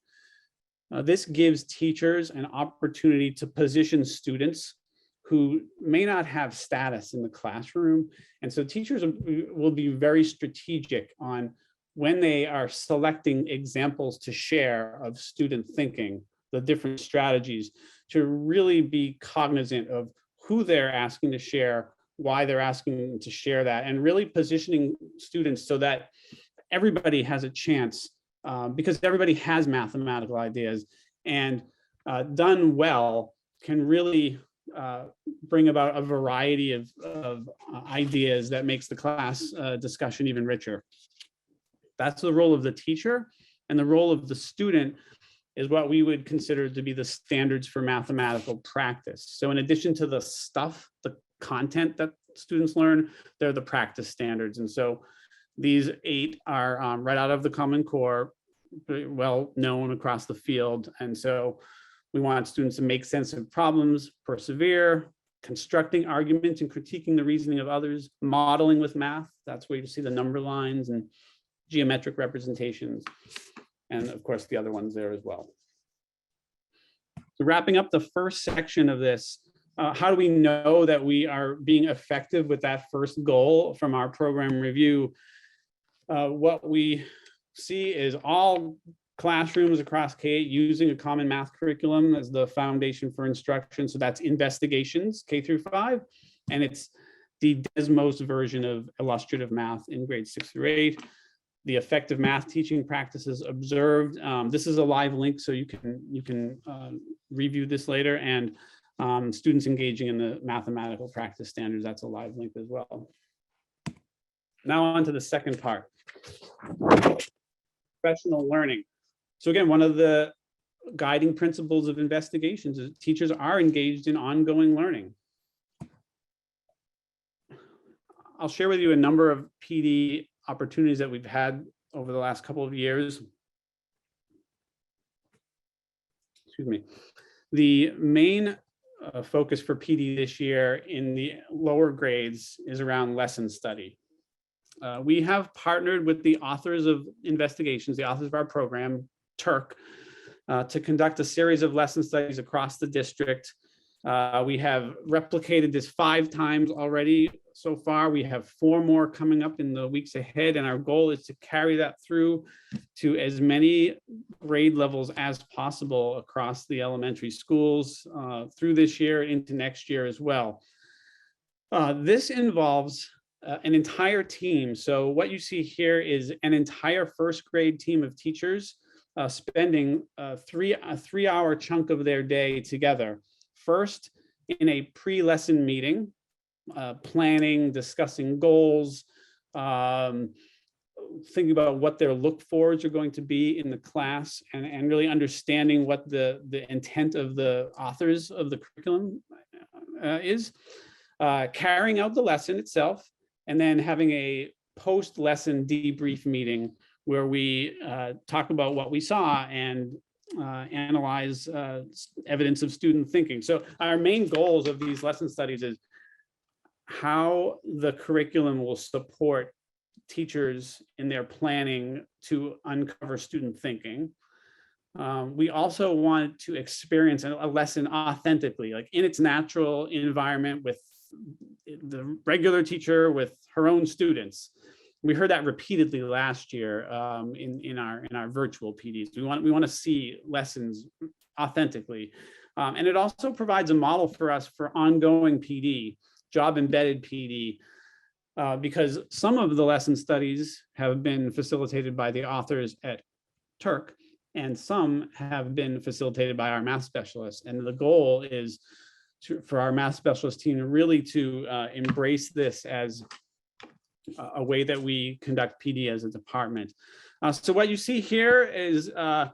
this gives teachers an opportunity to position students who may not have status in the classroom. And so teachers will be very strategic on when they are selecting examples to share of student thinking, the different strategies, to really be cognizant of who they're asking to share, why they're asking to share that, and really positioning students so that everybody has a chance, because everybody has mathematical ideas, and done well can really bring about a variety of ideas that makes the class discussion even richer. That's the role of the teacher, and the role of the student is what we would consider to be the standards for mathematical practice. So in addition to the stuff, the content that students learn, they're the practice standards. And so these 8 are right out of the Common Core, well known across the field. And so we want students to make sense of problems, persevere, constructing arguments and critiquing the reasoning of others, modeling with math. That's where you see the number lines and geometric representations. And of course, the other ones there as well. So wrapping up the first section of this, how do we know that we are being effective with that first goal from our program review? What we see is all classrooms across K-8 using a common math curriculum as the foundation for instruction. So that's investigations, K through 5, and it's the Desmos version of illustrative math in grades 6 through 8. The effective math teaching practices observed. This is a live link, so you can review this later. And students engaging in the mathematical practice standards, that's a live link as well. Now on to the second part, professional learning. So again, one of the guiding principles of investigations is teachers are engaged in ongoing learning. I'll share with you a number of PD opportunities that we've had over the last couple of years. Excuse me. The main focus for PD this year in the lower grades is around lesson study. We have partnered with the authors of investigations, the authors of our program, Turk, to conduct a series of lesson studies across the district. We have replicated this 5 times already so far. We have 4 more coming up in the weeks ahead, and our goal is to carry that through to as many grade levels as possible across the elementary schools through this year into next year as well. This involves an entire team. So what you see here is an entire first grade team of teachers spending a 3-hour chunk of their day together. First, in a pre-lesson meeting, planning, discussing goals, thinking about what their look-forwards are going to be in the class, and really understanding what the intent of the authors of the curriculum is, carrying out the lesson itself, and then having a post-lesson debrief meeting where we talk about what we saw and analyze evidence of student thinking. So our main goals of these lesson studies is how the curriculum will support teachers in their planning to uncover student thinking. We also want to experience a lesson authentically, like in its natural environment with the regular teacher with her own students. We heard that repeatedly last year in our virtual PDs. We want to see lessons authentically, and it also provides a model for us for ongoing PD, job embedded PD, because some of the lesson studies have been facilitated by the authors at Turk, and some have been facilitated by our math specialists. And the goal is for our math specialist team really to embrace this as a way that we conduct PD as a department. So what you see here is a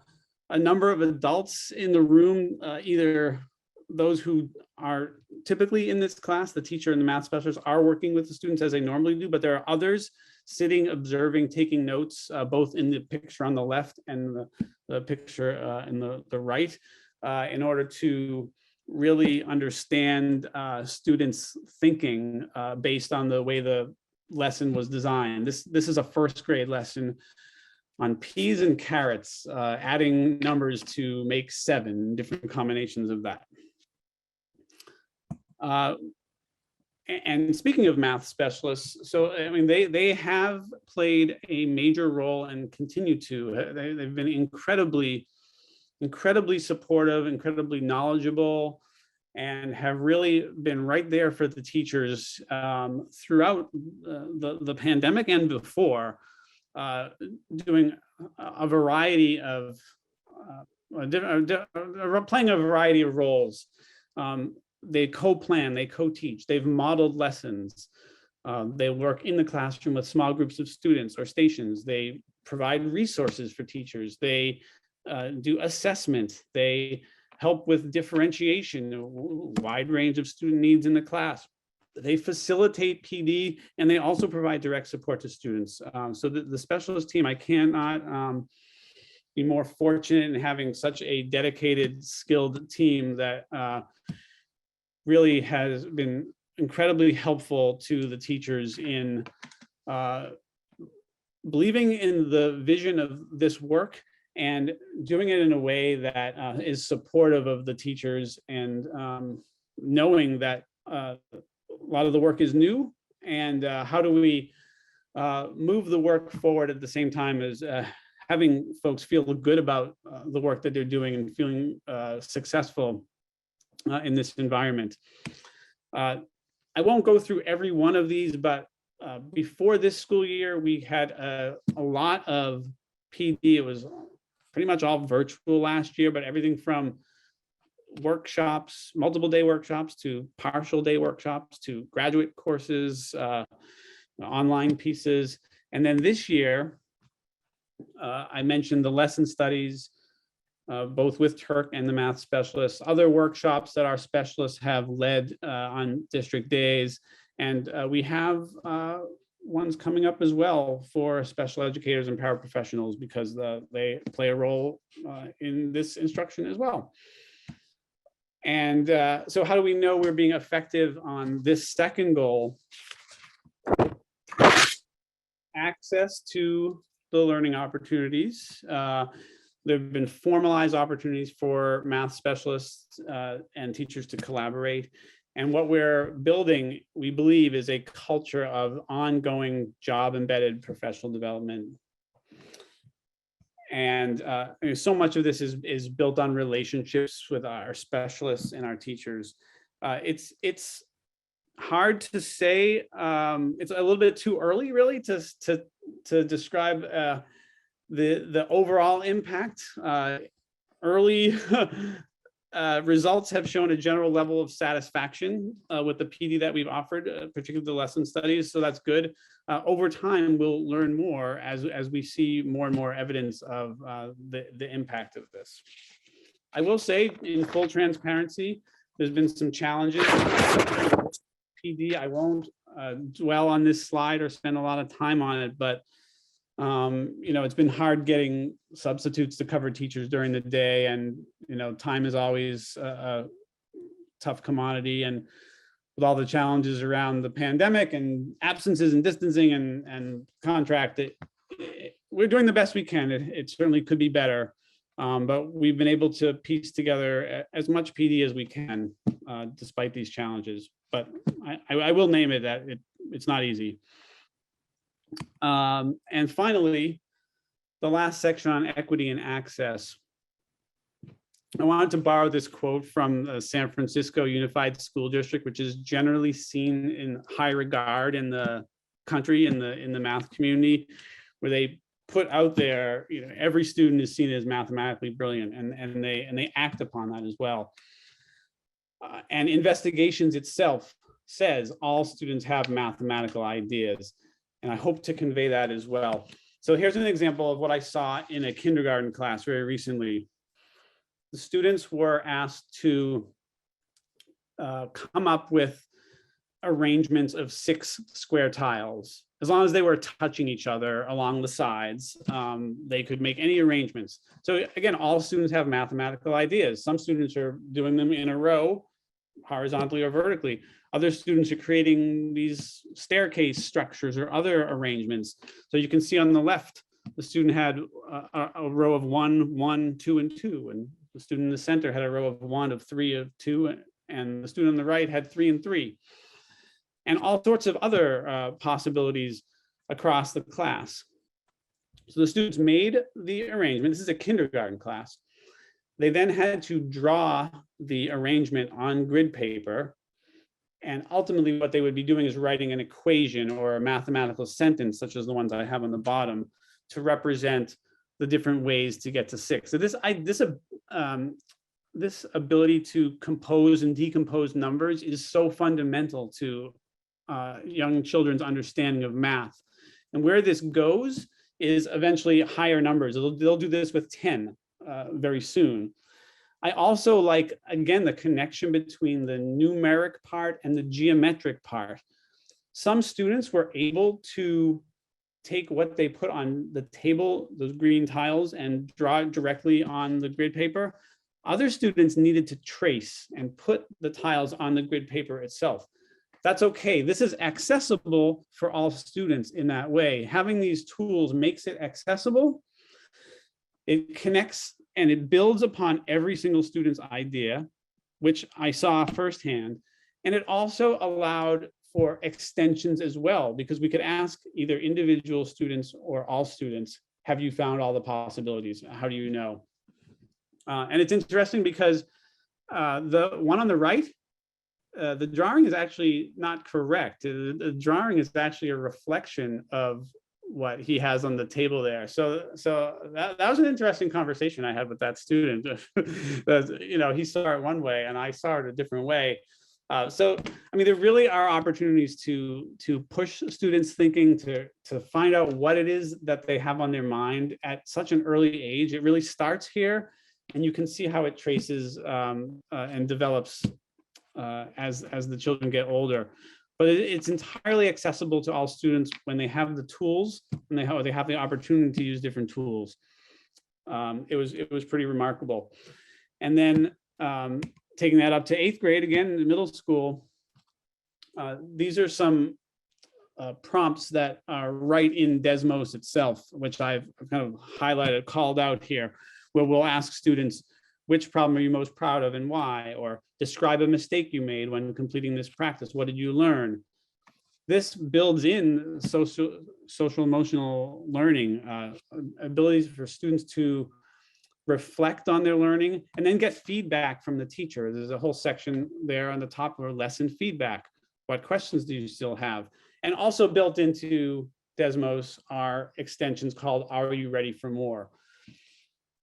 number of adults in the room, either those who are typically in this class, the teacher and the math specialist are working with the students as they normally do, but there are others sitting, observing, taking notes, both in the picture on the left and the picture in the right, in order to really understand students' thinking based on the way the lesson was designed. This is a first grade lesson on peas and carrots, adding numbers to make 7 different combinations of that. And speaking of math specialists, so I mean, they have played a major role and continue to. They've been incredibly supportive, incredibly knowledgeable, and have really been right there for the teachers throughout the pandemic and before, doing a variety of playing a variety of roles. They co-plan, they co-teach, they've modeled lessons. They work in the classroom with small groups of students or stations. They provide resources for teachers. They do assessment. They help with differentiation, a wide range of student needs in the class. They facilitate PD, and they also provide direct support to students. So the specialist team, I cannot be more fortunate in having such a dedicated, skilled team that really has been incredibly helpful to the teachers in believing in the vision of this work and doing it in a way that is supportive of the teachers, and knowing that a lot of the work is new, and how do we move the work forward at the same time as having folks feel good about the work that they're doing and feeling successful in this environment. I won't go through every one of these, but before this school year, we had a lot of PD. It was pretty much all virtual last year, but everything from workshops, multiple day workshops, to partial day workshops, to graduate courses, online pieces. And then this year, I mentioned the lesson studies, both with Turk and the math specialists, other workshops that our specialists have led on district days. And we have ones coming up as well for special educators and paraprofessionals, because they play a role in this instruction as well. And so how do we know we're being effective on this second goal? Access to the learning opportunities. There have been formalized opportunities for math specialists and teachers to collaborate. And what we're building, we believe, is a culture of ongoing job-embedded professional development. And so much of this is built on relationships with our specialists and our teachers. It's hard to say. It's a little bit too early, really, to describe the overall impact. Early results have shown a general level of satisfaction with the PD that we've offered, particularly the lesson studies. So that's good. Over time, we'll learn more as we see more and more evidence of the impact of this. I will say, in full transparency, there's been some challenges. PD, I won't dwell on this slide or spend a lot of time on it, but it's been hard getting substitutes to cover teachers during the day, and time is always a tough commodity, and with all the challenges around the pandemic and absences and distancing and contract, we're doing the best we can. It certainly could be better, but we've been able to piece together as much PD as we can despite these challenges. But I will name it that it's not easy. And finally, the last section on equity and access. I wanted to borrow this quote from the San Francisco Unified School District, which is generally seen in high regard in the country, in the math community, where they put out there, every student is seen as mathematically brilliant, and they act upon that as well. And Investigations itself says all students have mathematical ideas. And I hope to convey that as well. So here's an example of what I saw in a kindergarten class very recently. The students were asked to come up with arrangements of 6 square tiles. As long as they were touching each other along the sides, they could make any arrangements. So again, all students have mathematical ideas. Some students are doing them in a row. horizontally or vertically. Other students are creating these staircase structures or other arrangements. So you can see on the left, the student had a row of 1, 1, 2, and 2, and the student in the center had a row of 1, of 3, of 2, and the student on the right had 3 and 3, and all sorts of other possibilities across the class. So the students made the arrangement. This is a kindergarten class. They then had to draw the arrangement on grid paper. And ultimately what they would be doing is writing an equation or a mathematical sentence, such as the ones I have on the bottom, to represent the different ways to get to 6. So this ability to compose and decompose numbers is so fundamental to young children's understanding of math. And where this goes is eventually higher numbers. They'll do this with 10 very soon. I also like, again, the connection between the numeric part and the geometric part. Some students were able to take what they put on the table, those green tiles, and draw it directly on the grid paper. Other students needed to trace and put the tiles on the grid paper itself. That's okay. This is accessible for all students in that way. Having these tools makes it accessible. It connects and it builds upon every single student's idea, which I saw firsthand. And it also allowed for extensions as well, because we could ask either individual students or all students, have you found all the possibilities? How do you know? And it's interesting because the one on the right, the drawing is actually not correct. The drawing is actually a reflection of what he has on the table there. So that was an interesting conversation I had with that student. He saw it one way and I saw it a different way. So, I mean, there really are opportunities to push students' thinking, to find out what it is that they have on their mind at such an early age. It really starts here, and you can see how it traces and develops as the children get older. But it's entirely accessible to all students when they have the tools and they have the opportunity to use different tools. It was pretty remarkable. And then taking that up to 8th grade, again, in the middle school, these are some prompts that are right in Desmos itself, which I've kind of highlighted, called out here, where we'll ask students, which problem are you most proud of and why? Or describe a mistake you made when completing this practice. What did you learn? This builds in social emotional learning, abilities for students to reflect on their learning and then get feedback from the teacher. There's a whole section there on the top of lesson feedback. What questions do you still have? And also built into Desmos are extensions called Are You Ready for More?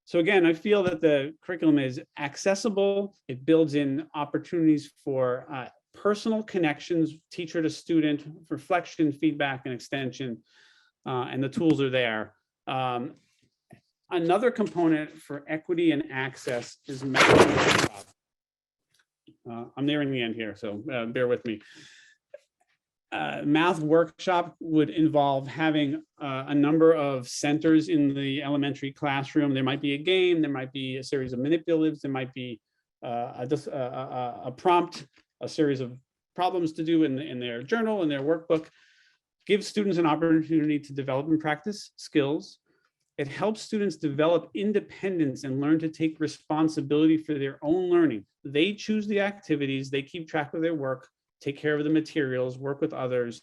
So again, I feel that the curriculum is accessible. It builds in opportunities for personal connections, teacher to student, reflection, feedback, and extension, and the tools are there. Another component for equity and access is math workshop. I'm nearing the end here, so bear with me. Math workshop would involve having a number of centers in the elementary classroom. There might be a game, there might be a series of manipulatives, there might be a prompt, a series of problems to do in their journal, in their workbook. Give students an opportunity to develop and practice skills. It helps students develop independence and learn to take responsibility for their own learning. They choose the activities, they keep track of their work, take care of the materials, work with others.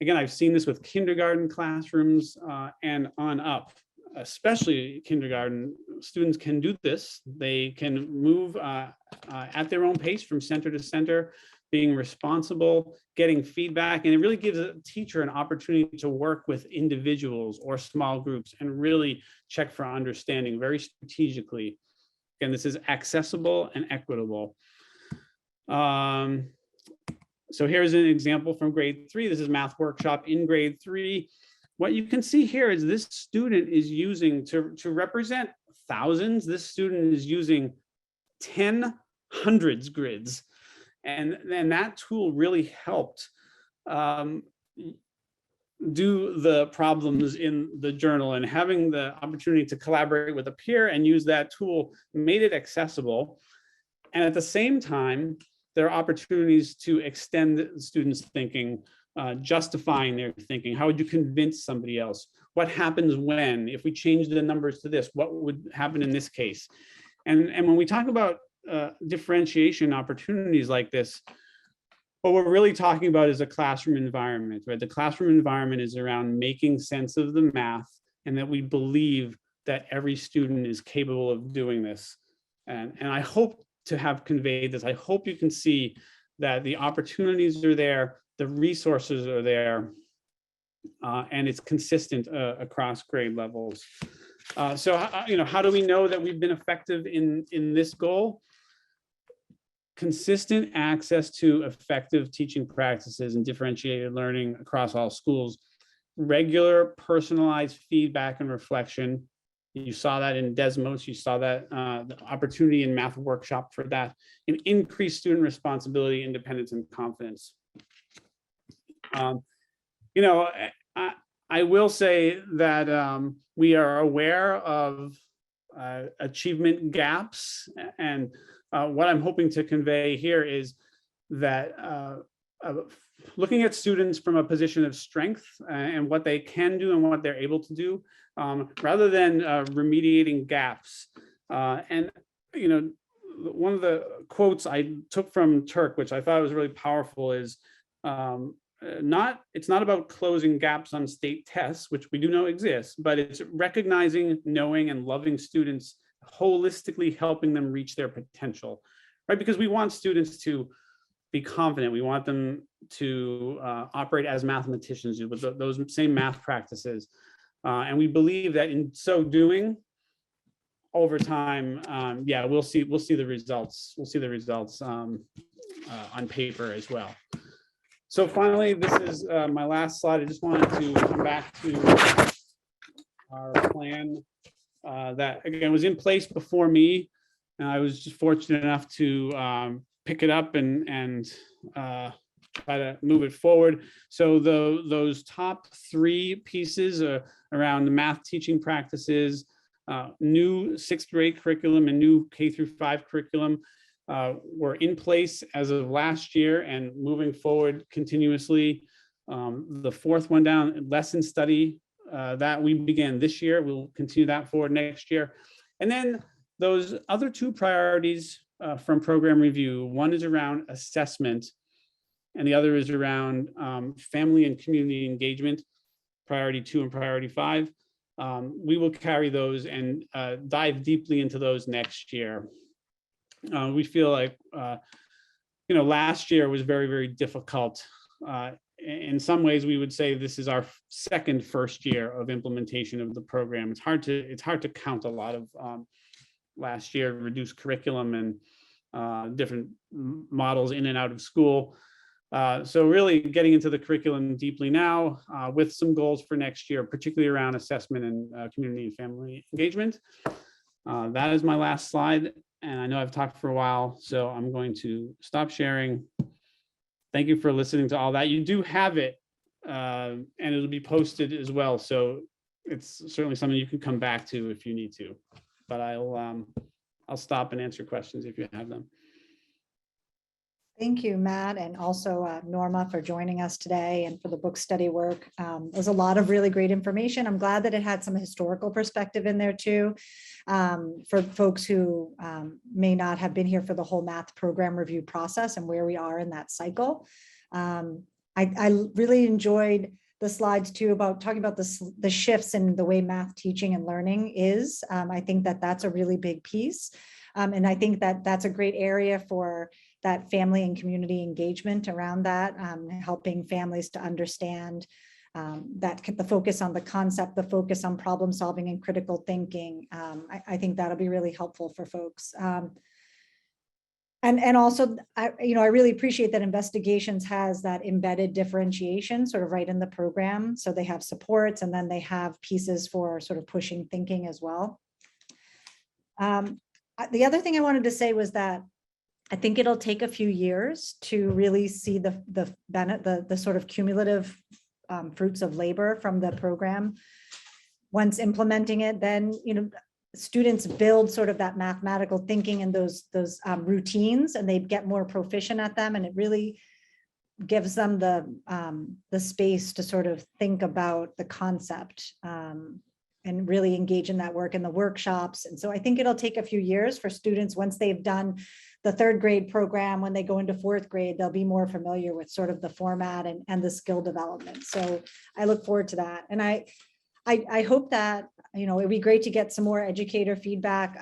Again, I've seen this with kindergarten classrooms and on up, especially kindergarten. Students can do this. They can move at their own pace from center to center, being responsible, getting feedback, and it really gives a teacher an opportunity to work with individuals or small groups and really check for understanding very strategically. Again, this is accessible and equitable. So here's an example from grade 3. This is math workshop in grade 3. What you can see here is this student is using, to represent thousands, this student is using 10 hundreds grids. And that tool really helped do the problems in the journal, and having the opportunity to collaborate with a peer and use that tool made it accessible. And at the same time, there are opportunities to extend the students' thinking, justifying their thinking. How would you convince somebody else? What happens when, if we change the numbers to this, what would happen in this case? And when we talk about differentiation opportunities like this, what we're really talking about is a classroom environment, right? The classroom environment is around making sense of the math, and that we believe that every student is capable of doing this. And I hope to have conveyed this. I hope you can see that the opportunities are there, the resources are there, and it's consistent across grade levels. So how do we know that we've been effective in this goal? Consistent access to effective teaching practices and differentiated learning across all schools, regular personalized feedback and reflection. You saw that in Desmos, you saw that the opportunity in math workshop for that, and increased student responsibility, independence, and confidence. I will say that we are aware of achievement gaps, and what I'm hoping to convey here is that looking at students from a position of strength and what they can do and what they're able to do, rather than remediating gaps. And one of the quotes I took from Turk, which I thought was really powerful, is it's not about closing gaps on state tests, which we do know exist, but it's recognizing, knowing, and loving students, holistically helping them reach their potential, right? Because we want students to be confident. We want them to operate as mathematicians with those same math practices. And we believe that in so doing, over time, we'll see the results. We'll see the results on paper as well. So finally, this is my last slide. I just wanted to come back to our plan that, again, was in place before me. And I was just fortunate enough to pick it up and try to move it forward. So those top three pieces around the math teaching practices, new 6th grade curriculum and new K-5 curriculum were in place as of last year and moving forward continuously. The fourth one down, lesson study, that we began this year. We'll continue that forward next year. And then those other two priorities from program review, one is around assessment and the other is around family and community engagement, priority 2 and priority 5. We will carry those and dive deeply into those next year. We feel like, last year was very, very difficult. In some ways, we would say this is our first year of implementation of the program. It's hard to count a lot of last year, reduced curriculum and different models in and out of school. So really getting into the curriculum deeply now with some goals for next year, particularly around assessment and community and family engagement. That is my last slide. And I know I've talked for a while, so I'm going to stop sharing. Thank you for listening to all that. You do have it, and it'll be posted as well. So it's certainly something you can come back to if you need to. But I'll stop and answer questions if you have them. Thank you, Matt, and also Norma for joining us today and for the book study work. There's a lot of really great information. I'm glad that it had some historical perspective in there too, for folks who may not have been here for the whole math program review process and where we are in that cycle. I really enjoyed the slides too about talking about the shifts in the way math teaching and learning is. I think that that's a really big piece. And I think that that's a great area for that family and community engagement around that, helping families to understand that the focus on the concept, the focus on problem solving and critical thinking. I think that'll be really helpful for folks. And also, I really appreciate that Investigations has that embedded differentiation sort of right in the program. So they have supports and then they have pieces for sort of pushing thinking as well. The other thing I wanted to say was that I think it'll take a few years to really see the sort of cumulative fruits of labor from the program. Once implementing it, then students build sort of that mathematical thinking and those routines, and they get more proficient at them, and it really gives them the space to sort of think about the concept and really engage in that work in the workshops. And so I think it'll take a few years for students, once they've done the 3rd grade program, when they go into 4th grade, they'll be more familiar with sort of the format and the skill development. So I look forward to that. And I hope that, you know, it'd be great to get some more educator feedback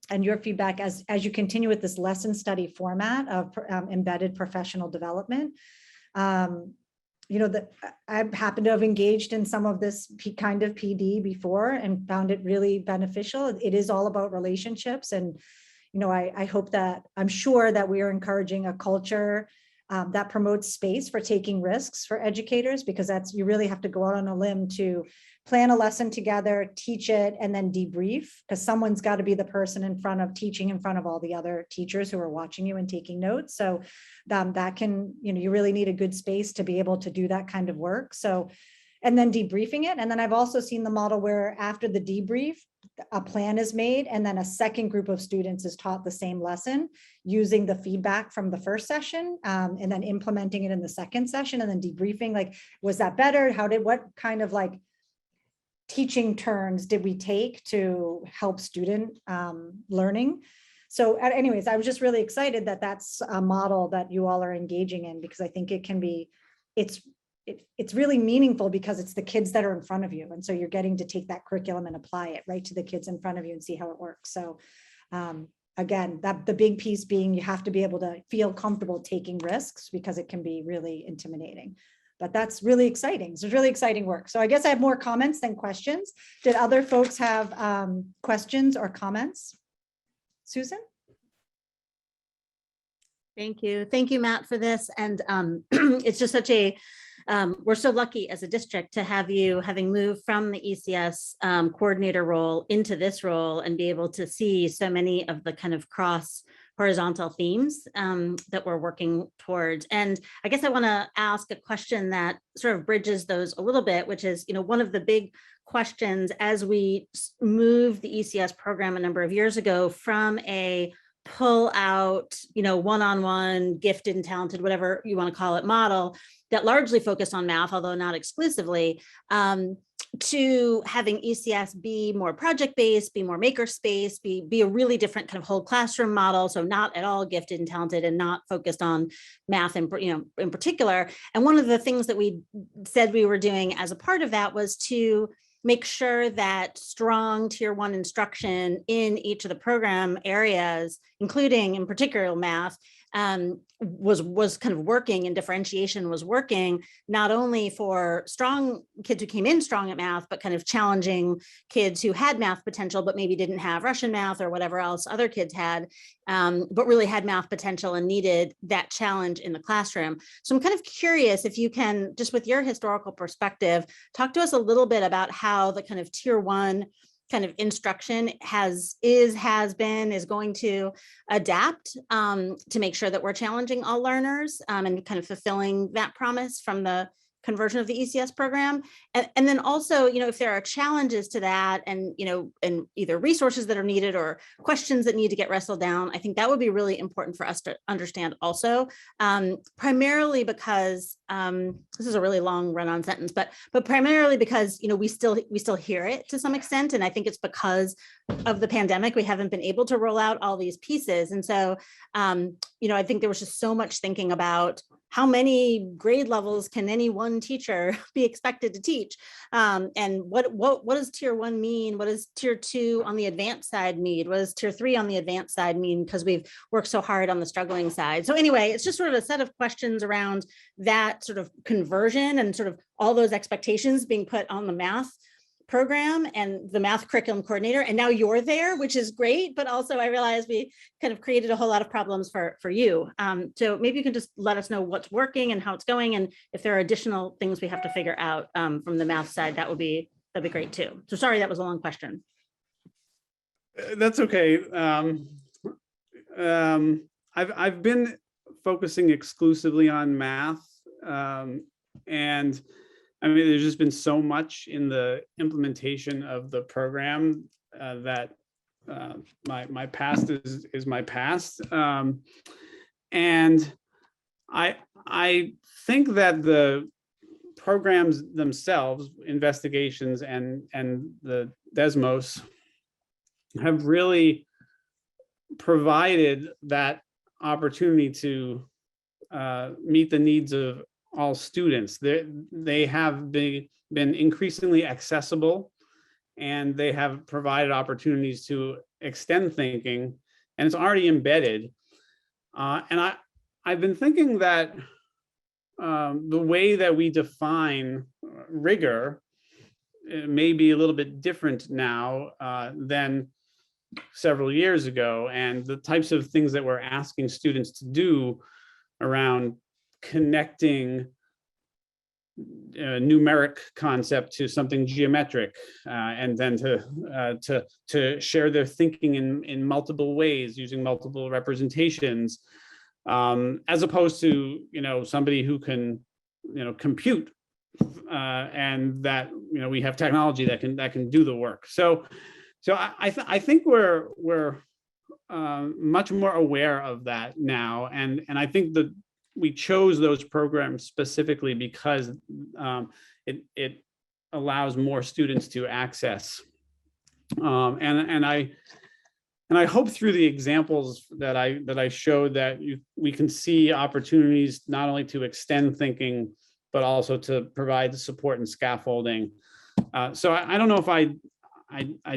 and your feedback as you continue with this lesson study format of embedded professional development. You know, that I happen to have engaged in some of this kind of PD before and found it really beneficial. It is all about relationships. And, you know, I hope that, I'm sure that we are encouraging a culture that promotes space for taking risks for educators, because that's, you really have to go out on a limb to plan a lesson together, teach it, and then debrief, because someone's got to be the person in front of teaching in front of all the other teachers who are watching you and taking notes. So that can, you know, you really need a good space to be able to do that kind of work. So, and then debriefing it. And then I've also seen the model where after the debrief, a plan is made, and then a second group of students is taught the same lesson using the feedback from the first session, and then implementing it in the second session, and then debriefing, like, was that better? What kind of like teaching turns did we take to help student learning? So anyways, I was just really excited that that's a model that you all are engaging in, because I think it can be, it's really meaningful because it's the kids that are in front of you. And so you're getting to take that curriculum and apply it right to the kids in front of you and see how it works. So again, that the big piece being, you have to be able to feel comfortable taking risks, because it can be really intimidating. But that's really exciting. So it's really exciting work. So I guess I have more comments than questions. Did other folks have questions or comments? Susan? Thank you. Thank you, Matt, for this. And it's just such a, we're so lucky as a district to have you, having moved from the ECS coordinator role into this role, and be able to see so many of the kind of cross horizontal themes that we're working towards. And I guess I want to ask a question that sort of bridges those a little bit, which is, you know, one of the big questions as we moved the ECS program a number of years ago from a pull out, you know, one-on-one, gifted and talented, whatever you want to call it, model that largely focused on math, although not exclusively, to having ECS be more project-based, be more makerspace, be a really different kind of whole classroom model. So not at all gifted and talented, and not focused on math in, you know, in particular. And one of the things that we said we were doing as a part of that was to make sure that strong tier 1 instruction in each of the program areas, including in particular math, was kind of working, and differentiation was working, not only for strong kids who came in strong at math, but kind of challenging kids who had math potential, but maybe didn't have Russian math or whatever else other kids had, but really had math potential and needed that challenge in the classroom. So I'm kind of curious if you can, just with your historical perspective, talk to us a little bit about how the kind of tier 1 kind of instruction is going to adapt to make sure that we're challenging all learners and kind of fulfilling that promise from the conversion of the ECS program. And then also, you know, if there are challenges to that, and, you know, and either resources that are needed or questions that need to get wrestled down, I think that would be really important for us to understand also, primarily because this is a really long run-on sentence, but primarily because, you know, we still hear it to some extent. And I think it's because of the pandemic, we haven't been able to roll out all these pieces. And so, you know, I think there was just so much thinking about how many grade levels can any one teacher be expected to teach? And what does tier 1 mean? What does tier 2 on the advanced side mean? What does tier 3 on the advanced side mean? Because we've worked so hard on the struggling side. So anyway, it's just sort of a set of questions around that sort of conversion and sort of all those expectations being put on the math program and the math curriculum coordinator. And now you're there, which is great. But also I realized we kind of created a whole lot of problems for you. So maybe you can just let us know what's working and how it's going. And if there are additional things we have to figure out from the math side, that'd be great too. So sorry, that was a long question. That's okay. I've been focusing exclusively on math. And I mean, there's just been so much in the implementation of the program my past is my past. And I think that the programs themselves, investigations and the Desmos, have really provided that opportunity to meet the needs of all students. They have been increasingly accessible, and they have provided opportunities to extend thinking, and it's already embedded. And I've been thinking that the way that we define rigor may be a little bit different now than several years ago, and the types of things that we're asking students to do around connecting numeric concept to something geometric, and then to share their thinking in multiple ways using multiple representations, as opposed to somebody who can compute, and that we have technology that can do the work. So I think we're much more aware of that now, and I think that we chose those programs specifically because it allows more students to access. And I hope through the examples that I showed that we can see opportunities not only to extend thinking, but also to provide the support and scaffolding. So I don't know if I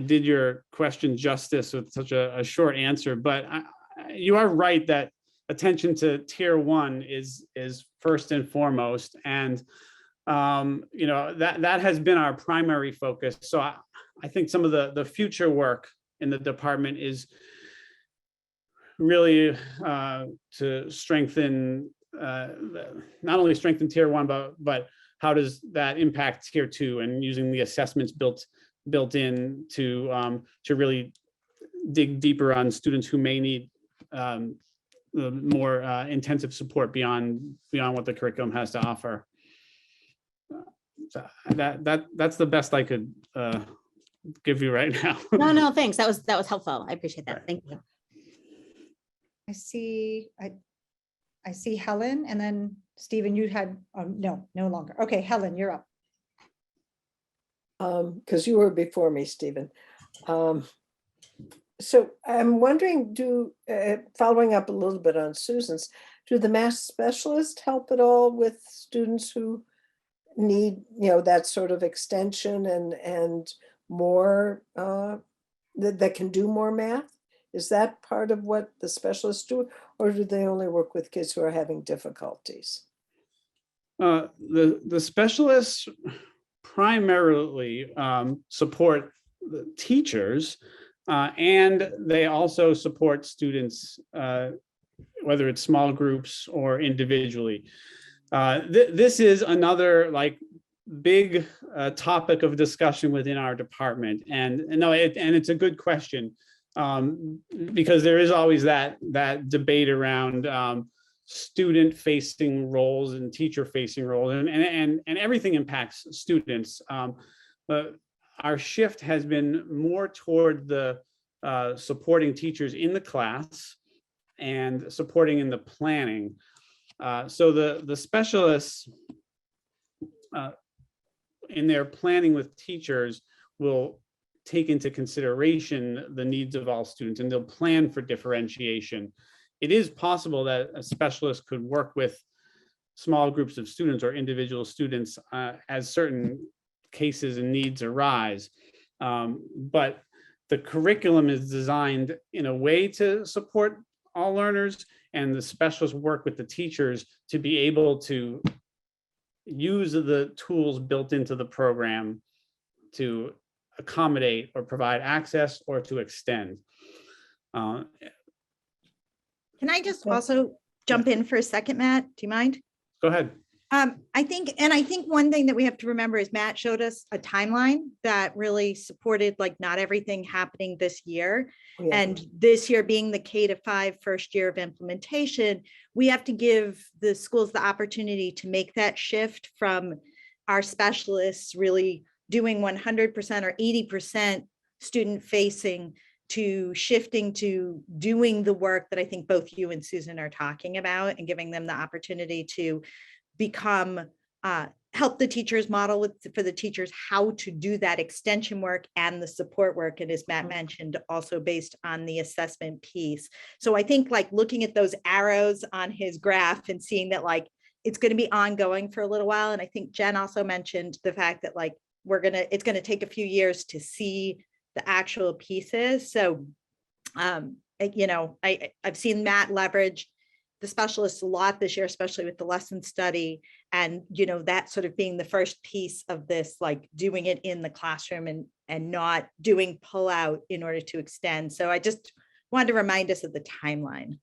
did your question justice with such a short answer, but you are right that attention to tier 1 is first and foremost, and that has been our primary focus. So I think some of the future work in the department is really to strengthen, not only strengthen tier 1, but how does that impact tier 2, and using the assessments built in to really dig deeper on students who may need more intensive support beyond what the curriculum has to offer. So that's the best I could give you right now. No, thanks. That was helpful. I appreciate that. Right. Thank you. I see Helen, and then Stephen, you had, no longer. Okay, Helen, you're up. Because you were before me, Stephen. So I'm wondering, following up a little bit on Susan's, do the math specialists help at all with students who need, that sort of extension and more, that can do more math? Is that part of what the specialists do, or do they only work with kids who are having difficulties? The specialists primarily support the teachers, and they also support students, whether it's small groups or individually. This is another big topic of discussion within our department, and it's a good question, because there is always that debate around student-facing roles and teacher-facing roles, and everything impacts students. But our shift has been more toward the supporting teachers in the class and supporting in the planning. So the specialists in their planning with teachers will take into consideration the needs of all students, and they'll plan for differentiation. It is possible that a specialist could work with small groups of students or individual students as certain cases and needs arise. But the curriculum is designed in a way to support all learners, and the specialists work with the teachers to be able to use the tools built into the program to accommodate or provide access or to extend. Can I just also jump in for a second, Matt? Do you mind? Go ahead. I think one thing that we have to remember is Matt showed us a timeline that really supported not everything happening this year. Yeah. And this year being the K-5 first year of implementation, we have to give the schools the opportunity to make that shift from our specialists really doing 100% or 80% student facing to shifting to doing the work that I think both you and Susan are talking about, and giving them the opportunity to become, help the teachers model for the teachers how to do that extension work and the support work. And as Matt mentioned, also based on the assessment piece. So I think like looking at those arrows on his graph and seeing that like it's going to be ongoing for a little while. And I think Jen also mentioned the fact that like it's going to take a few years to see the actual pieces. So, you know, I've seen Matt leverage the specialists a lot this year, especially with the lesson study, and, you know, that sort of being the first piece of this, like doing it in the classroom and not doing pull out in order to extend. So I just wanted to remind us of the timeline.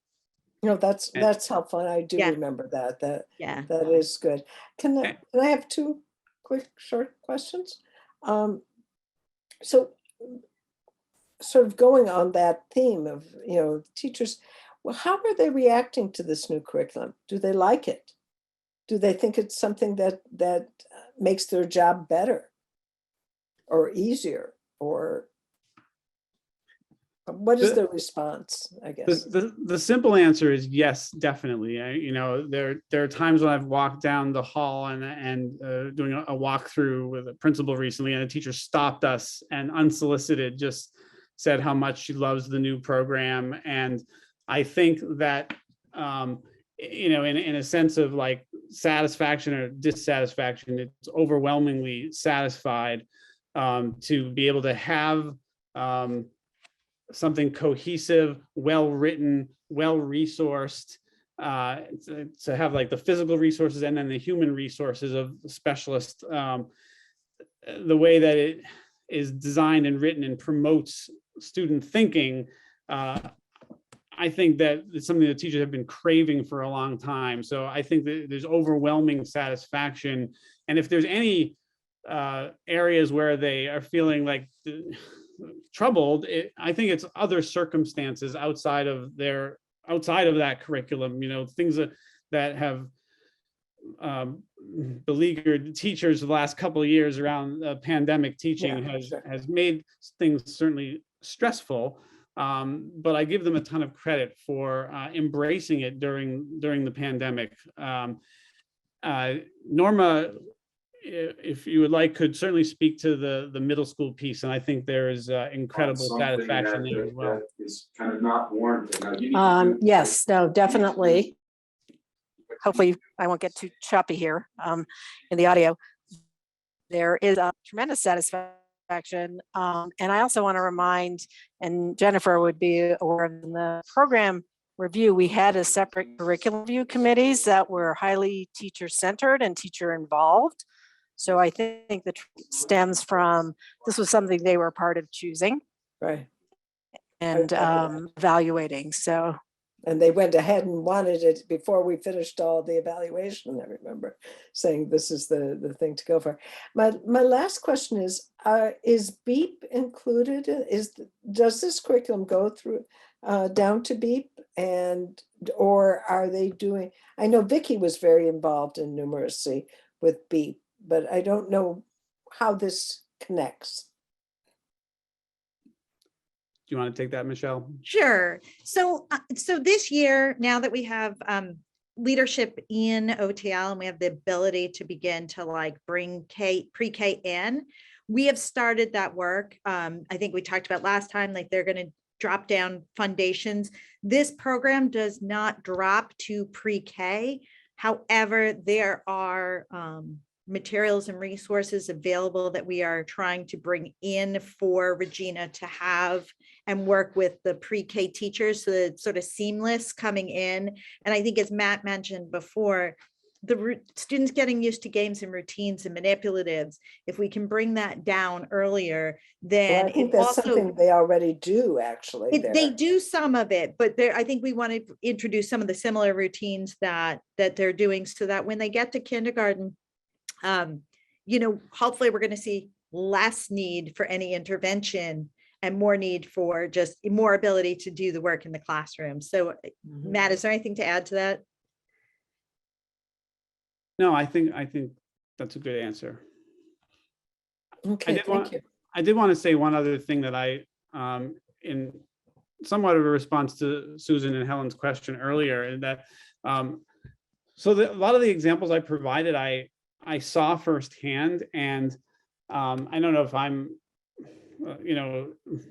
You know, that's helpful. And I do Yeah. remember that Yeah. that is good. Can I have two quick short questions? So sort of going on that theme of, you know, teachers, well, how are they reacting to this new curriculum? Do they like it? Do they think it's something that makes their job better or easier, or what is their response, I guess? The simple answer is yes, definitely. You know, there are times when I've walked down the hall and doing a walkthrough with a principal recently, and a teacher stopped us and unsolicited just said how much she loves the new program. And I think that, you know, in a sense of like satisfaction or dissatisfaction, it's overwhelmingly satisfied to be able to have something cohesive, well-written, well-resourced, to have like the physical resources and then the human resources of the specialist, the way that it is designed and written and promotes student thinking. I think that it's something that teachers have been craving for a long time. So I think that there's overwhelming satisfaction. And if there's any areas where they are feeling like troubled, I think it's other circumstances outside of that curriculum, you know, things that have beleaguered teachers the last couple of years around pandemic teaching has made things certainly stressful. But I give them a ton of credit for embracing it during the pandemic. Norma, if you would like, could certainly speak to the middle school piece, and I think there is incredible satisfaction there as well. Is kind of not warranted. Yes, no, definitely. Hopefully I won't get too choppy here in the audio. There is a tremendous satisfaction. And I also want to remind, and Jennifer would be aware of, in the program review, we had a separate curriculum review committees that were highly teacher-centered and teacher-involved. So I think that stems from, this was something they were part of choosing. Right. And evaluating, so. And they went ahead and wanted it before we finished all the evaluation. I remember saying this is the thing to go for. My last question is BEEP included? Does this curriculum go through down to BEEP, or are they doing? I know Vicki was very involved in numeracy with BEEP, but I don't know how this connects. Do you want to take that, Michelle? Sure. So this year, now that we have leadership in OTL and we have the ability to begin to like bring pre-K in, we have started that work. I think we talked about last time, like they're going to drop down foundations. This program does not drop to pre-K. However, there are materials and resources available that we are trying to bring in for Regina to have and work with the pre-K teachers, so that it's sort of seamless coming in. And I think, as Matt mentioned before, the students getting used to games and routines and manipulatives, if we can bring that down earlier, then I think that's something they already do, actually. They do some of it, but I think we want to introduce some of the similar routines that they're doing, so that when they get to kindergarten, you know, hopefully we're going to see less need for any intervention and more need for just more ability to do the work in the classroom. So Matt, is there anything to add to that? No, I think that's a good answer. Okay, thank you. I did want to say one other thing that in somewhat of a response to Susan and Helen's question earlier, and that a lot of the examples I provided, I saw firsthand, and I don't know if I'm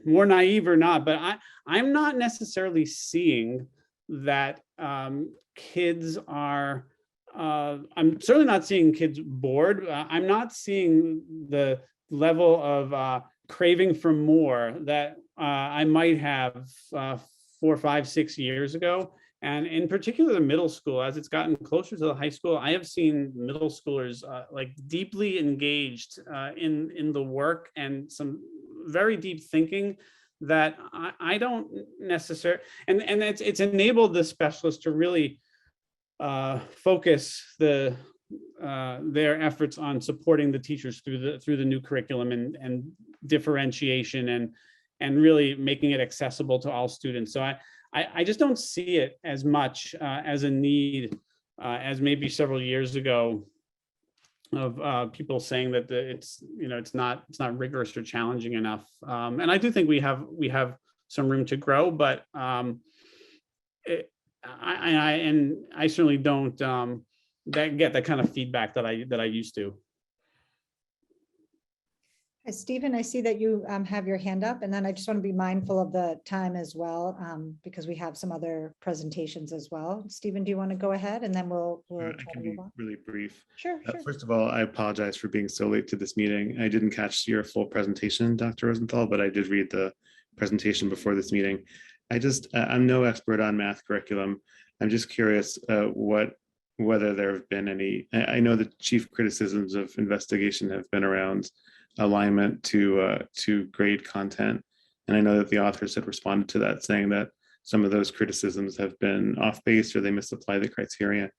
more naive or not, but I'm not necessarily seeing that kids are, I'm certainly not seeing kids bored. I'm not seeing the level of craving for more that I might have 4, 5, 6 years ago. And in particular, the middle school, as it's gotten closer to the high school, I have seen middle schoolers like deeply engaged in the work and some very deep thinking that I don't necessarily, and it's enabled the specialists to really focus their efforts on supporting the teachers through the new curriculum and differentiation and really making it accessible to all students. So I just don't see it as much as a need as maybe several years ago of people saying that it's not rigorous or challenging enough. And I do think we have some room to grow, but I certainly don't get that kind of feedback that I used to. Stephen, I see that you have your hand up, and then I just want to be mindful of the time as well, because we have some other presentations as well. Stephen, do you want to go ahead, and then we'll I try to can be move on? really brief. Sure. First of all, I apologize for being so late to this meeting. I didn't catch your full presentation, Dr. Rosenthal, but I did read the presentation before this meeting. I'm no expert on math curriculum. I'm just curious whether there have been any. I know the chief criticisms of investigation have been around alignment to grade content, and I know that the authors had responded to that, saying that some of those criticisms have been off base or they misapply the criteria.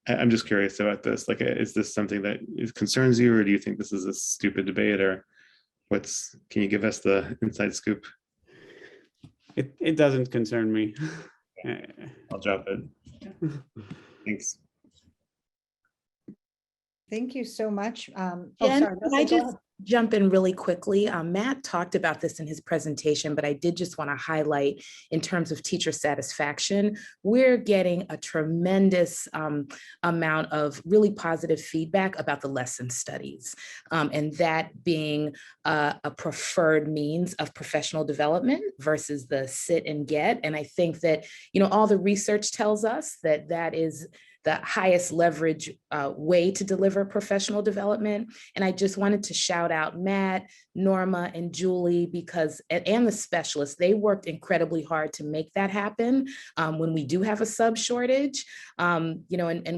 I'm just curious about this. Like, is this something that concerns you, or do you think this is a stupid debate, or can you give us the inside scoop? It doesn't concern me. I'll drop it. Thanks. Thank you so much. Jen, Sorry, can I go just ahead. jump in really quickly? Matt talked about this in his presentation, but I did just want to highlight in terms of teacher satisfaction, we're getting a tremendous amount of really positive feedback about the lesson studies, and that being a preferred means of professional development versus the sit and get. And I think that, all the research tells us that that is the highest leverage way to deliver professional development. And I just wanted to shout out Matt, Norma, and Julie, and the specialists, they worked incredibly hard to make that happen when we do have a sub shortage, and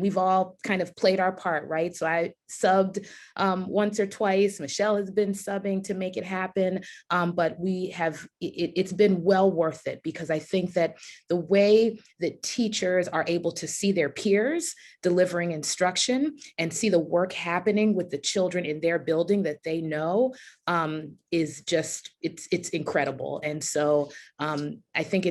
we've all kind of played our part, right? So I subbed once or twice, Michelle has been subbing to make it happen, but it's been well worth it, because I think that the way that teachers are able to see their peers delivering instruction and see the work happening with the children in their building that they know is just, it's incredible. And so I think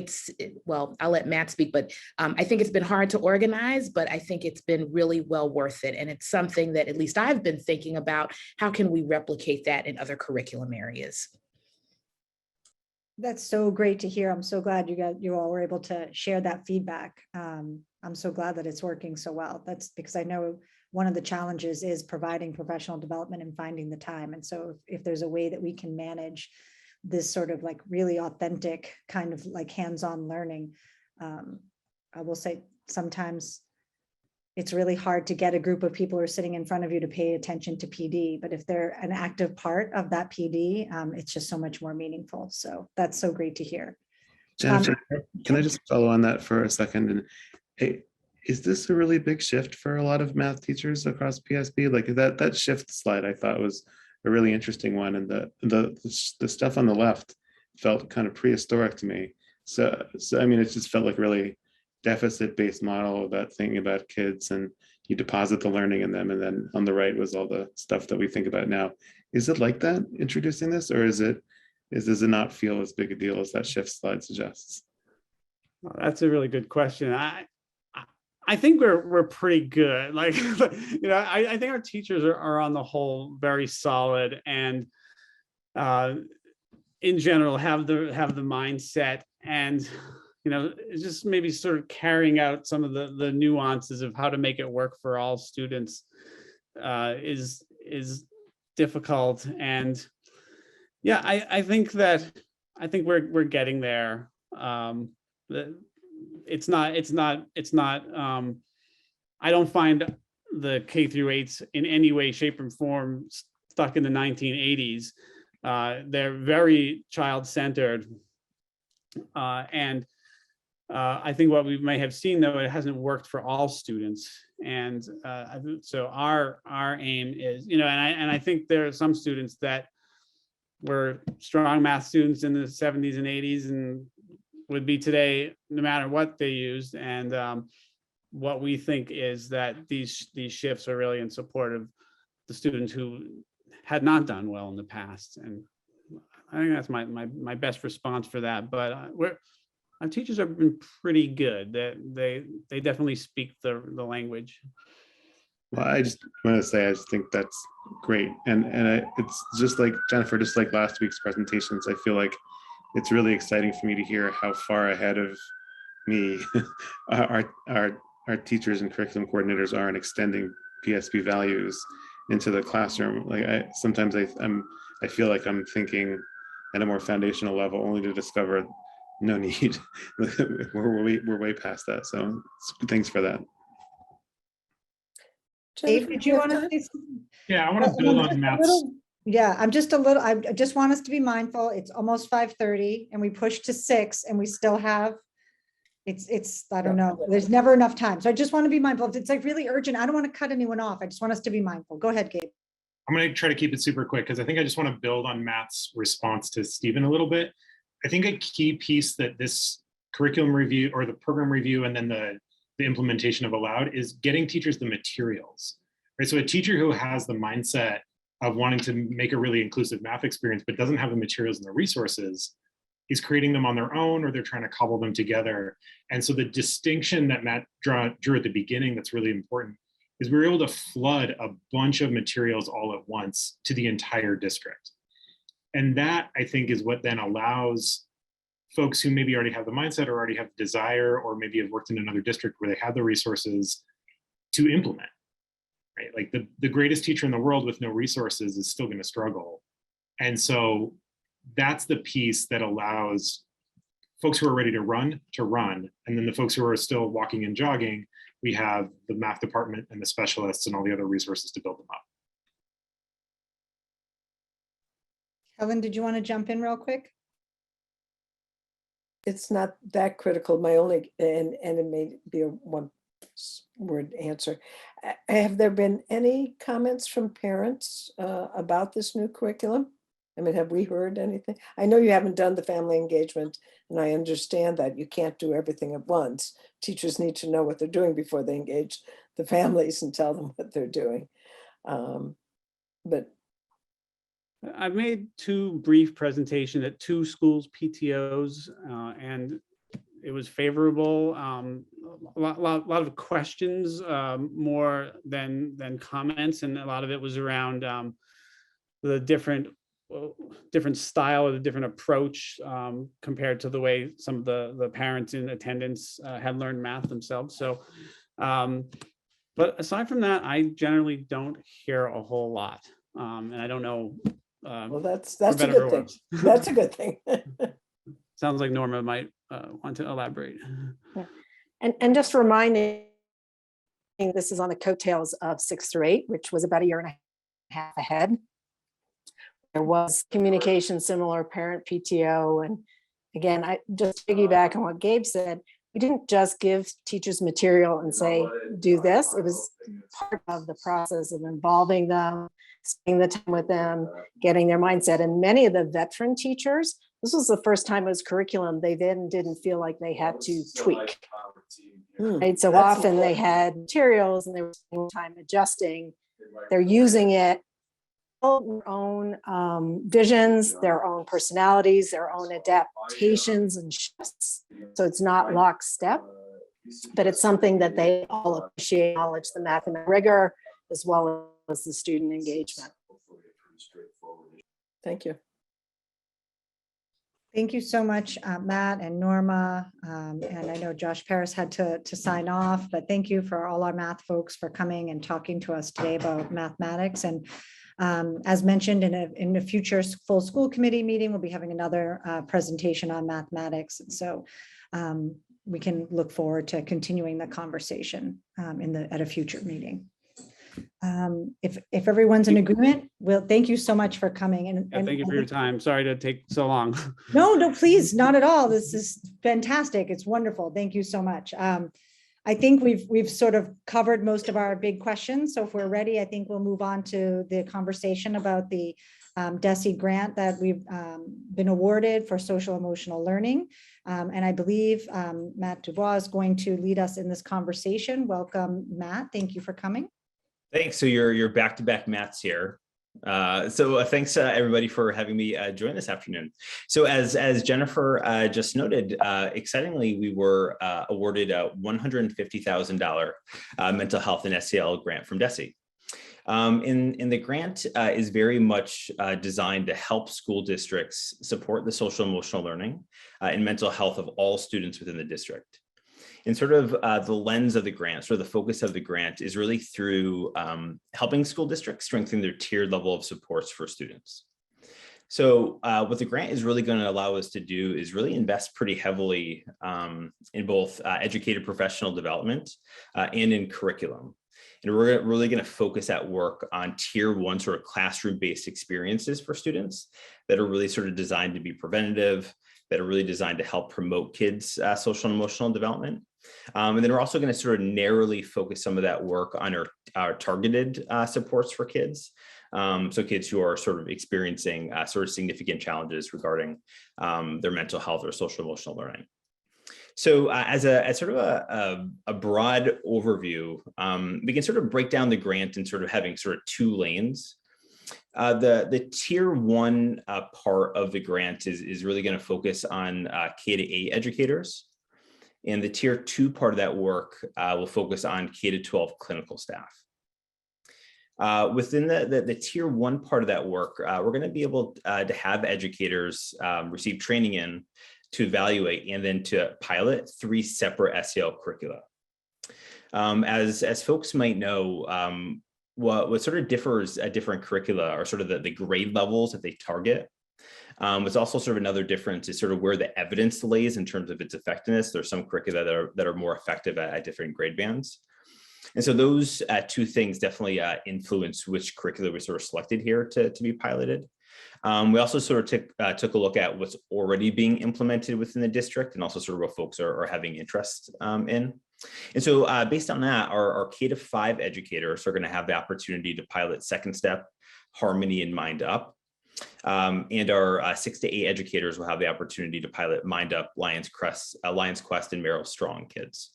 I'll let Matt speak, but I think it's been hard to organize, but I think it's been really well worth it. And it's something that at least I've been thinking about, how can we replicate that in other curriculum areas? That's so great to hear. I'm so glad you all were able to share that feedback. I'm so glad that it's working so well. That's because I know one of the challenges is providing professional development and finding the time. And so if there's a way that we can manage this sort of like really authentic kind of like hands-on learning, I will say sometimes it's really hard to get a group of people who are sitting in front of you to pay attention to PD, but if they're an active part of that PD, it's just so much more meaningful. So that's so great to hear. Jennifer, can I just follow on that for a second? And hey, is this a really big shift for a lot of math teachers across PSB? Like that shift slide, I thought was a really interesting one, and the stuff on the left felt kind of prehistoric to me. So I mean, it just felt like really deficit-based model about thinking about kids, and you deposit the learning in them, and then on the right was all the stuff that we think about now. Is it like that introducing this, or does it not feel as big a deal as that shift slide suggests? Well, that's a really good question. I think we're pretty good. Like, I think our teachers are on the whole very solid, and in general have the mindset, and it's just maybe sort of carrying out some of the nuances of how to make it work for all students is difficult. And yeah, I think we're getting there. It's not I don't find the K through 8s in any way, shape, or form stuck in the 1980s. They're very child-centered. And I think what we may have seen, though, it hasn't worked for all students. And so our aim is, and I think there are some students that were strong math students in the 70s and 80s and would be today, no matter what they used. And what we think is that these shifts are really in support of the students who had not done well in the past. And I think that's my best response for that. But our teachers have been pretty good. They definitely speak the language. Well, I just want to say, I just think that's great. And it's just like Jennifer, just like last week's presentations, I feel like it's really exciting for me to hear how far ahead of me our teachers and curriculum coordinators are in extending PSP values into the classroom. Like sometimes I feel like I'm thinking at a more foundational level, only to discover no need. we're way past that. So thanks for that. Dave, did you want to say something? Yeah, I want to build on Matt's. Yeah, I just want us to be mindful. It's almost 5:30 and we pushed to 6 and we still have, I don't know, there's never enough time. So I just want to be mindful. If it's like really urgent, I don't want to cut anyone off. I just want us to be mindful. Go ahead, Gabe. I'm going to try to keep it super quick because I think I just want to build on Matt's response to Stephen a little bit. I think a key piece that this curriculum review or the program review and then the implementation of Allowed is getting teachers the materials, right? So a teacher who has the mindset of wanting to make a really inclusive math experience, but doesn't have the materials and the resources, is creating them on their own, or they're trying to cobble them together. And so the distinction that Matt drew at the beginning that's really important is we were able to flood a bunch of materials all at once to the entire district. And that, I think, is what then allows folks who maybe already have the mindset or already have the desire, or maybe have worked in another district where they have the resources to implement, right? Like the greatest teacher in the world with no resources is still going to struggle. And so that's the piece that allows folks who are ready to run. And then the folks who are still walking and jogging, we have the math department and the specialists and all the other resources to build them up. Helen, did you want to jump in real quick? It's not that critical. My only, and it may be a one word answer. Have there been any comments from parents about this new curriculum? I mean, have we heard anything? I know you haven't done the family engagement, and I understand that you can't do everything at once. Teachers need to know what they're doing before they engage the families and tell them what they're doing. But I've made 2 brief presentations at 2 schools' PTOs, and it was favorable. A lot of questions, more than comments, and a lot of it was around the different style or the different approach compared to the way some of the parents in attendance had learned math themselves. So, but aside from that, I generally don't hear a whole lot, and I don't know. well, that's a good thing. That's a good thing. Sounds like Norma might want to elaborate. Yeah. And just reminding, this is on the coattails of 6 through 8, which was about a year and a half ahead. There was communication, similar parent PTO. And again, I just piggyback on what Gabe said. We didn't just give teachers material and say, do this. It was part of the process of involving them, spending the time with them, getting their mindset. And many of the veteran teachers, this was the first time it was curriculum, they then didn't feel like they had to tweak. Right? So often they had materials and they were spending time adjusting. They're using it, their own visions, their own personalities, their own adaptations and shifts. So it's not lockstep, but it's something that they all appreciate, knowledge, the mathematical rigor, as well as the student engagement. Thank you. Thank you so much, Matt and Norma. And I know Josh Paris had to sign off, but thank you for all our math folks for coming and talking to us today about mathematics. And as mentioned, in a future full school committee meeting, we'll be having another presentation on mathematics. And so we can look forward to continuing the conversation at a future meeting. If everyone's in agreement, well, thank you so much for coming. And Thank you for your time. Sorry to take so long. No, please, not at all. This is fantastic. It's wonderful. Thank you so much. I think we've sort of covered most of our big questions. So if we're ready, I think we'll move on to the conversation about the DESE grant that we've been awarded for social emotional learning. And I believe Matt Dubois is going to lead us in this conversation. Welcome, Matt. Thank you for coming. Thanks. So you're back-to-back Matts here. Thanks everybody for having me join this afternoon. So as Jennifer just noted, excitingly, we were awarded a $150,000 mental health and SEL grant from DESE. And the grant is very much designed to help school districts support the social emotional learning and mental health of all students within the district. And sort of the lens of the grant, sort of the focus of the grant is really through helping school districts strengthen their tiered level of supports for students. So what the grant is really going to allow us to do is really invest pretty heavily in both educator professional development and in curriculum. And we're really going to focus that work on tier 1 sort of classroom-based experiences for students that are really sort of designed to be preventative, that are really designed to help promote kids' social and emotional development. And then we're also going to sort of narrowly focus some of that work on our targeted supports for kids. So kids who are sort of experiencing sort of significant challenges regarding their mental health or social emotional learning. So as sort of a broad overview, we can sort of break down the grant in sort of having sort of 2 lanes. The tier 1 part of the grant is really going to focus on K-8 educators. And the tier 2 part of that work will focus on K-12 clinical staff. Within the tier 1 part of that work, we're going to be able to have educators receive training to evaluate and then to pilot 3 separate SEL curricula. As folks might know, what sort of differs at different curricula are sort of the grade levels that they target. What's also sort of another difference is sort of where the evidence lays in terms of its effectiveness. There's some curricula that are more effective at different grade bands. And so those 2 things definitely influence which curricula we sort of selected here to be piloted. We also sort of took a look at what's already being implemented within the district and also sort of what folks are having interest in. And so based on that, our K-5 educators are going to have the opportunity to pilot Second Step, Harmony, and Mind Up. And our 6 to 8 educators will have the opportunity to pilot Mind Up, Lions Quest, and Merrill Strong kids.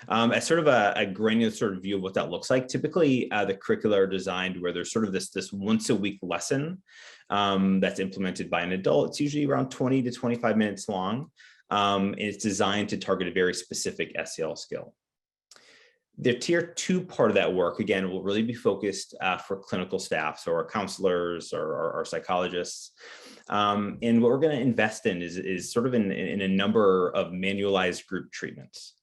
As sort of a granular sort of view of what that looks like, typically the curricula are designed where there's sort of this once a week lesson that's implemented by an adult. It's usually around 20 to 25 minutes long. And it's designed to target a very specific SEL skill. The tier 2 part of that work, again, will really be focused for clinical staff, so our counselors or our psychologists. And what we're going to invest in is sort of in a number of manualized group treatments.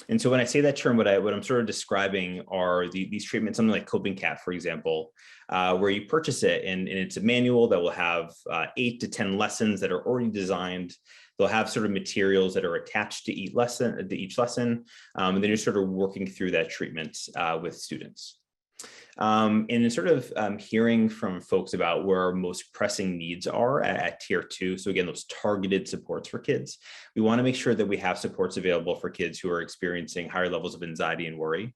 And so when I say that term, what I'm sort of describing are these treatments, something like Coping Cat, for example, where you purchase it and it's a manual that will have 8 to 10 lessons that are already designed. They'll have sort of materials that are attached to each lesson, and then you're sort of working through that treatment with students. And in sort of hearing from folks about where our most pressing needs are at tier 2. So again, those targeted supports for kids. We want to make sure that we have supports available for kids who are experiencing higher levels of anxiety and worry.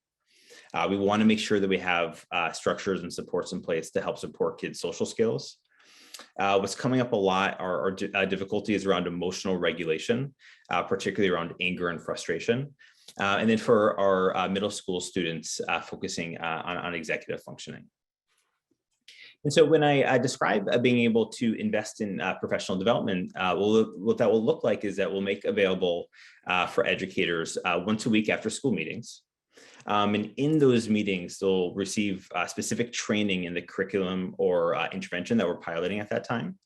We want to make sure that we have structures and supports in place to help support kids' social skills. What's coming up a lot are difficulties around emotional regulation, particularly around anger and frustration. And then for our middle school students, focusing on executive functioning. And so when I describe being able to invest in professional development, what that will look like is that we'll make available for educators once a week after school meetings. And in those meetings, they'll receive specific training in the curriculum or intervention that we're piloting at that time.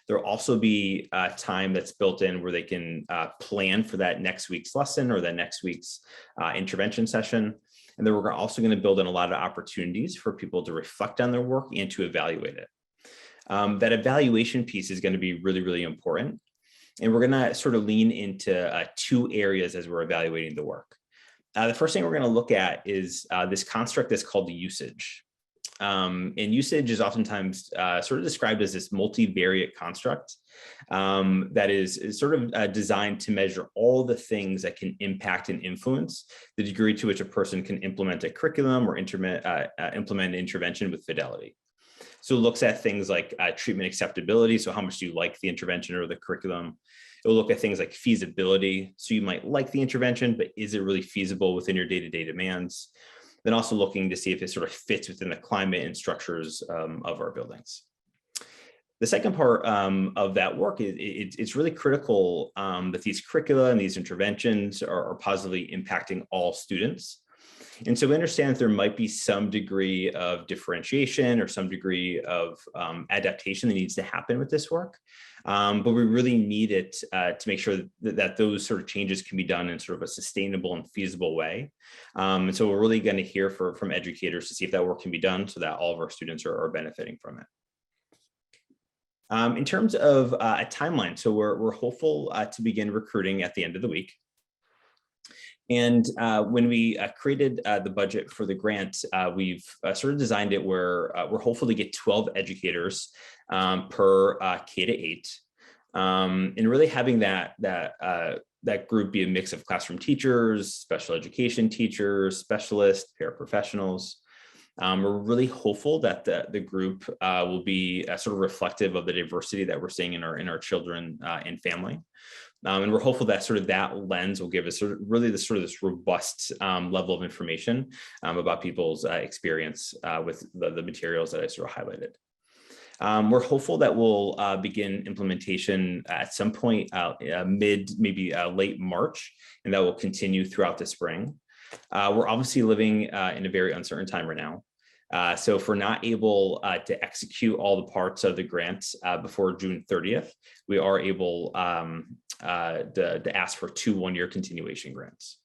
There'll also be time that's built in where they can plan for that next week's lesson or that next week's intervention session. And then we're also going to build in a lot of opportunities for people to reflect on their work and to evaluate it. That evaluation piece is going to be really, really important. And we're going to sort of lean into 2 areas as we're evaluating the work. The first thing we're going to look at is this construct that's called the usage. And usage is oftentimes sort of described as this multivariate construct that is sort of designed to measure all the things that can impact and influence the degree to which a person can implement a curriculum or implement an intervention with fidelity. So it looks at things like treatment acceptability. So how much do you like the intervention or the curriculum? It will look at things like feasibility. So you might like the intervention, but is it really feasible within your day-to-day demands? Then also looking to see if it sort of fits within the climate and structures of our buildings. The second part of that work is it's really critical that these curricula and these interventions are positively impacting all students. And so we understand that there might be some degree of differentiation or some degree of adaptation that needs to happen with this work. But we really need it to make sure that those sort of changes can be done in sort of a sustainable and feasible way. And so we're really going to hear from educators to see if that work can be done so that all of our students are benefiting from it. In terms of a timeline, so we're hopeful to begin recruiting at the end of the week. And when we created the budget for the grant, we've sort of designed it where we're hopeful to get 12 educators per K-8, and really having that group be a mix of classroom teachers, special education teachers, specialists, paraprofessionals. We're really hopeful that the group will be sort of reflective of the diversity that we're seeing in our children and family. And we're hopeful that sort of that lens will give us really this robust level of information about people's experience with the materials that I sort of highlighted. We're hopeful that we'll begin implementation at some point maybe late March, and that will continue throughout the spring. We're obviously living in a very uncertain time right now. So if we're not able to execute all the parts of the grant before June 30th, we are able to ask for 2 one-year continuation grants.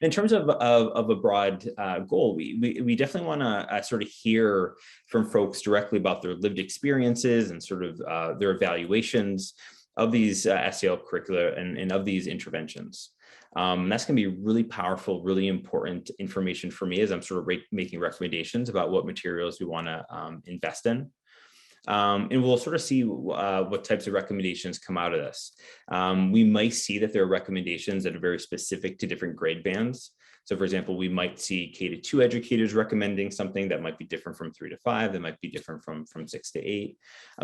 In terms of a broad goal, we definitely want to sort of hear from folks directly about their lived experiences and sort of their evaluations of these SEL curricula and of these interventions. That's going to be really powerful, really important information for me as I'm sort of making recommendations about what materials we want to invest in. And we'll sort of see what types of recommendations come out of this. We might see that there are recommendations that are very specific to different grade bands. So for example, we might see K-2 educators recommending something that might be different from 3 to 5, that might be different from 6 to 8.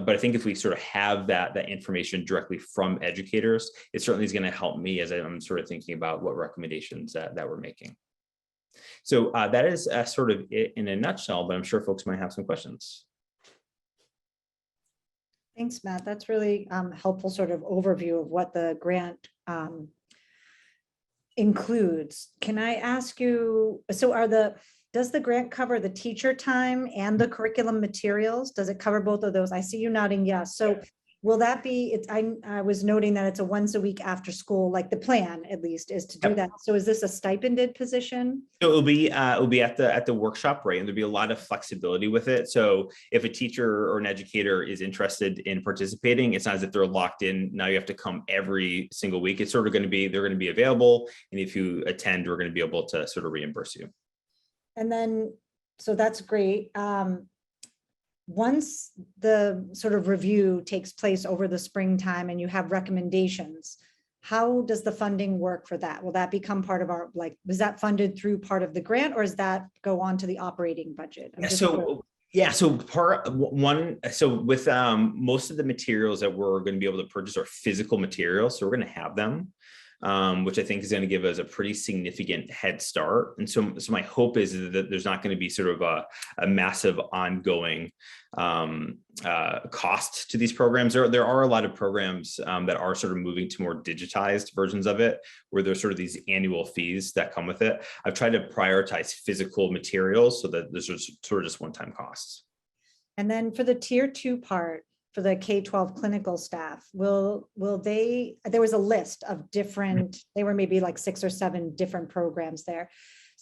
But I think if we sort of have that information directly from educators, it certainly is going to help me as I'm sort of thinking about what recommendations that we're making. So that is sort of it in a nutshell, but I'm sure folks might have some questions. Thanks, Matt. That's really helpful sort of overview of what the grant includes. Can I ask you, so does the grant cover the teacher time and the curriculum materials? Does it cover both of those? I see you nodding yes. So will that be, I was noting that it's a once a week after school, like the plan at least is to do that. So is this a stipended position? So it'll be at the workshop rate, and there'll be a lot of flexibility with it. So if a teacher or an educator is interested in participating, it's not as if they're locked in. Now you have to come every single week. It's sort of going to be, they're going to be available. And if you attend, we're going to be able to sort of reimburse you. And then, so that's great. Once the sort of review takes place over the springtime and you have recommendations, how does the funding work for that? Will that become part of our, was that funded through part of the grant, or does that go on to the operating budget? So with most of the materials that we're going to be able to purchase are physical materials, so we're going to have them. Which I think is going to give us a pretty significant head start. And so my hope is that there's not going to be sort of a massive ongoing cost to these programs. There are a lot of programs that are sort of moving to more digitized versions of it, where there's sort of these annual fees that come with it. I've tried to prioritize physical materials so that there's sort of just one-time costs. And then for the tier 2 part, for the K-12 clinical staff, will they, there was a list of different, they were maybe like 6 or 7 different programs there.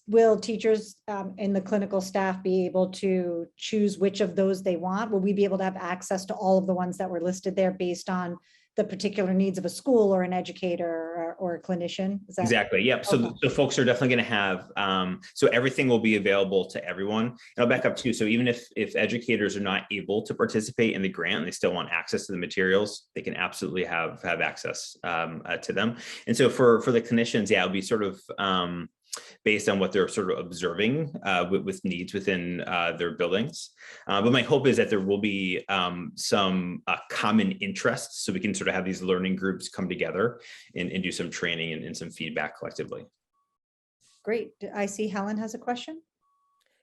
Will teachers in the clinical staff be able to choose which of those they want? Will we be able to have access to all of the ones that were listed there based on the particular needs of a school or an educator or a clinician? Is that Exactly. Yep. So okay? the folks are definitely going to have, so everything will be available to everyone. And I'll back up too. So even if educators are not able to participate in the grant, they still want access to the materials, they can absolutely have access to them. And so for the clinicians, yeah, it'll be sort of based on what they're sort of observing with needs within their buildings. But my hope is that there will be some common interests, so we can sort of have these learning groups come together and do some training and some feedback collectively. Great. I see Helen has a question.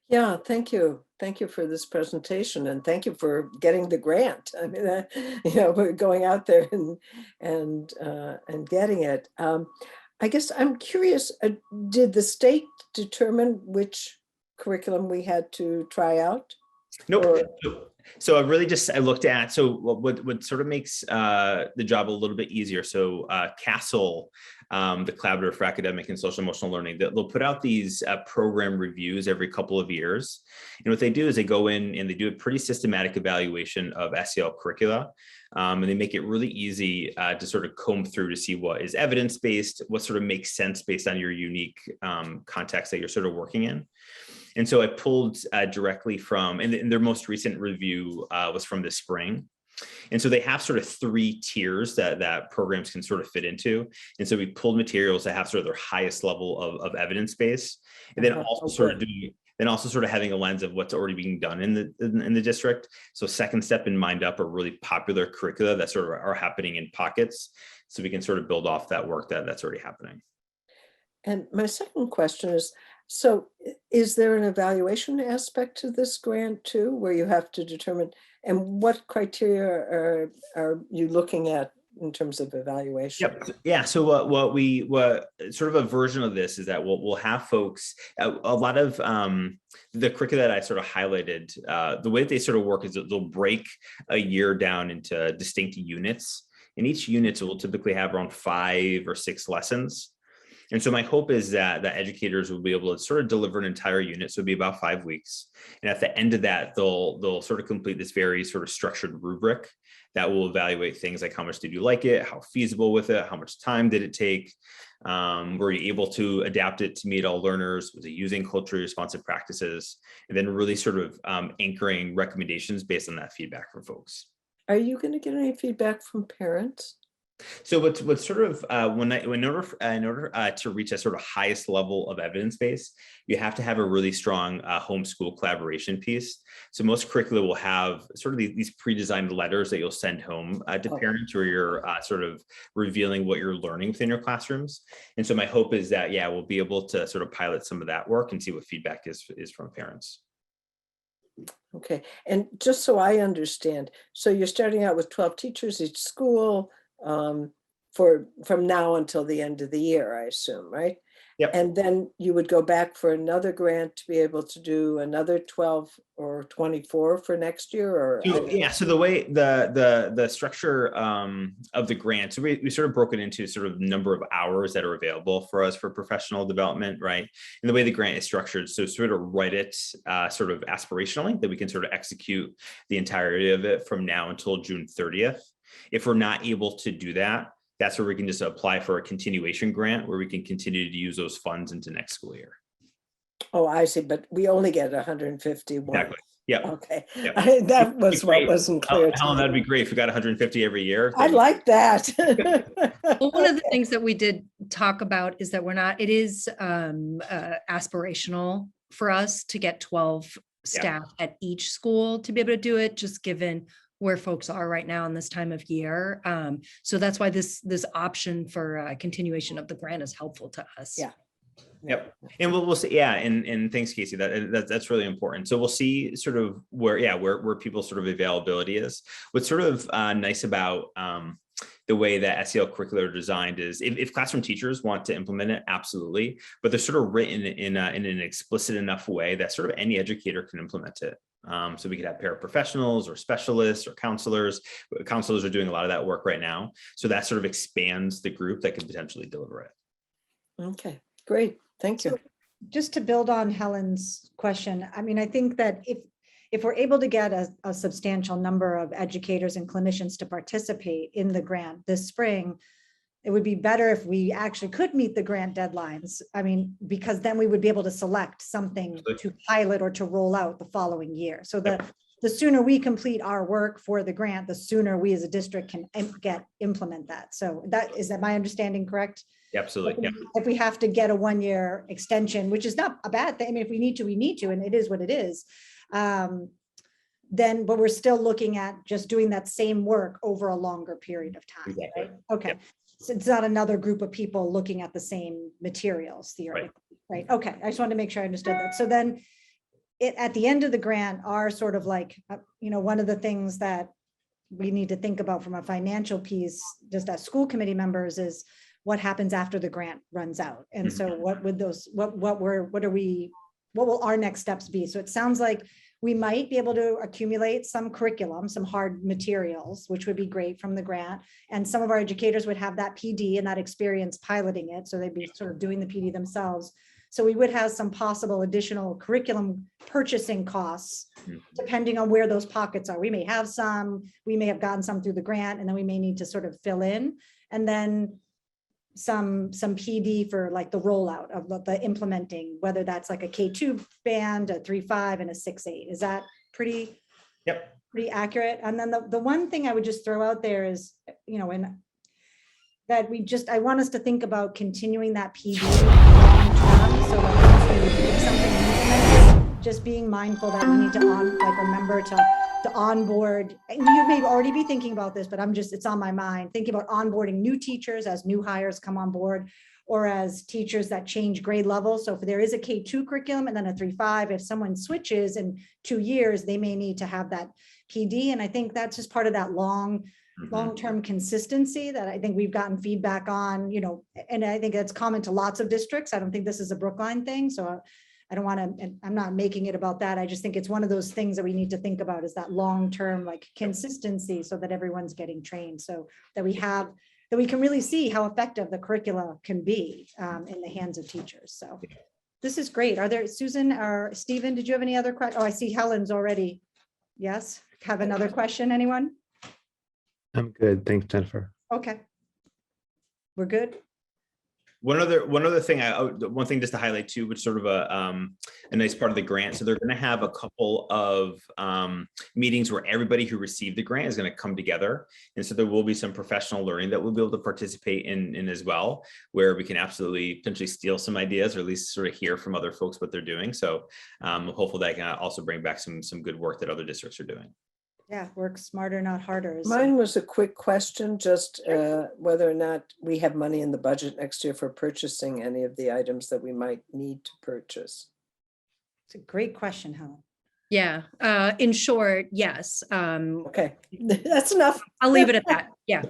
Yeah, thank you. Thank you for this presentation, and thank you for getting the grant. I mean, you know, we're going out there and getting it. I guess I'm curious, did the state determine which curriculum we had to try out? Nope. Or- So I looked at, so what sort of makes the job a little bit easier. So CASEL, the Collaborative for Academic and Social Emotional Learning, they'll put out these program reviews every couple of years. And what they do is they go in and they do a pretty systematic evaluation of SEL curricula. And they make it really easy to sort of comb through to see what is evidence-based, what sort of makes sense based on your unique context that you're sort of working in. And so I pulled directly from, and their most recent review was from the spring. And so they have sort of 3 tiers that programs can sort of fit into. And so we pulled materials that have sort of their highest level of evidence base, and then also sort of having a lens of what's already being done in the district. So second step and Mind Up are really popular curricula that sort of are happening in pockets. So we can sort of build off that work that's already happening. And my second question is, so is there an evaluation aspect to this grant too, where you have to determine, and what criteria are you looking at in terms of evaluation? Yep. Yeah. So what sort of a version of this is that we'll have folks, a lot of the curricula that I sort of highlighted, the way that they sort of work is that they'll break a year down into distinct units, and each unit will typically have around 5 or 6 lessons. And so my hope is that educators will be able to sort of deliver an entire unit. So it'll be about 5 weeks. And at the end of that, they'll sort of complete this very sort of structured rubric that will evaluate things like how much did you like it, how feasible with it, how much time did it take, were you able to adapt it to meet all learners, was it using culturally responsive practices, and then really sort of anchoring recommendations based on that feedback from folks. Are you going to get any feedback from parents? So what's sort of in order to reach a sort of highest level of evidence base, you have to have a really strong homeschool collaboration piece. So most curricula will have sort of these pre-designed letters that you'll send home to parents, where you're sort of revealing what you're learning within your classrooms. And so my hope is that, yeah, we'll be able to sort of pilot some of that work and see what feedback is from parents. Okay, and just so I understand, so you're starting out with 12 teachers each school, from now until the end of the year, I assume, right? Yep. And then you would go back for another grant to be able to do another 12 or 24 for next year, or? Yeah, so the way the structure of the grant, so we sort of broke it into sort of number of hours that are available for us for professional development, right? And the way the grant is structured, so sort of write it sort of aspirationally, that we can sort of execute the entirety of it from now until June 30th. If we're not able to do that, that's where we can just apply for a continuation grant, where we can continue to use those funds into next school year. Oh, I see, but we only get 151. Exactly. Yeah. Okay. Yep. That was what wasn't clear. Helen, that'd be great if we got 150 every year. I like that. Well, one of the things that we did talk about is that it is aspirational for us to get 12 staff at each school to be able to do it, just given where folks are right now in this time of year. So that's why this option for continuation of the grant is helpful to us. Yeah. Yep. And we'll see. Yeah. And thanks, Casey. That's really important. So we'll see sort of where people's sort of availability is. What's sort of nice about the way that SEL curricula are designed is if classroom teachers want to implement it, absolutely, but they're sort of written in an explicit enough way that sort of any educator can implement it. So we could have paraprofessionals or specialists or counselors. Counselors are doing a lot of that work right now. So that sort of expands the group that could potentially deliver it. Okay, great. Thank you. So just to build on Helen's question, I mean, I think that if we're able to get a substantial number of educators and clinicians to participate in the grant this spring, it would be better if we actually could meet the grant deadlines. I mean, because then we would be able to select something to pilot or to roll out the following year. So the sooner we complete our work for the grant, the sooner we as a district can implement that. So is that my understanding correct? Absolutely. Yeah. If we have to get a 1-year extension, which is not a bad thing. I mean, if we need to, we need to, and it is what it is. Then, but we're still looking at just doing that same work over a longer period of time, Exactly. right? Okay. Yep. So it's not another group of people looking at the same materials theoretically, right? Okay. I just wanted to make sure I understood that. So then at the end of the grant are sort of like, one of the things that we need to think about from a financial piece, just as school committee members, is what happens after the grant runs out. And so what would those, what will our next steps be? So it sounds like we might be able to accumulate some curriculum, some hard materials, which would be great from the grant. And some of our educators would have that PD and that experience piloting it. So they'd be sort of doing the PD themselves. So we would have some possible additional curriculum purchasing costs, depending on where those pockets are. We may have some, we may have gotten some through the grant, and then we may need to sort of fill in. And then some PD for like the rollout of the implementing, whether that's like a K2 band, a 3.5 and a 6.8. Is that pretty accurate? And then the one thing I would just throw out there is, in that I want us to think about continuing that PD long term. So that once we get something implemented, just being mindful that we need to remember to onboard. And you may already be thinking about this, but it's on my mind, thinking about onboarding new teachers as new hires come on board, or as teachers that change grade levels. So if there is a K2 curriculum and then a 3.5, if someone switches in 2 years, they may need to have that PD. And I think that's just part of that long-term consistency that I think we've gotten feedback on, and I think it's common to lots of districts. I don't think this is a Brookline thing. So I don't want to, and I'm not making it about that. I just think it's one of those things that we need to think about, is that long-term consistency, so that everyone's getting trained, so that we can really see how effective the curricula can be in the hands of teachers. So this is great. Are there, Susan or Stephen, did you have any other questions? Oh, I see Helen's already. Yes. Have another question, anyone? I'm good. Thanks, Jennifer. Okay. We're good. One other thing, one thing just to highlight too, which sort of a nice part of the grant. So they're going to have a couple of meetings where everybody who received the grant is going to come together, and so there will be some professional learning that we'll be able to participate in as well, where we can absolutely potentially steal some ideas, or at least sort of hear from other folks what they're doing. So hopefully that can also bring back some good work that other districts are doing. Yeah, work smarter, not harder. Mine was a quick question, just whether or not we have money in the budget next year for purchasing any of the items that we might need to purchase. It's a great question, Helen. Yeah, in short, yes. Okay, that's enough. I'll leave it at that. Yeah.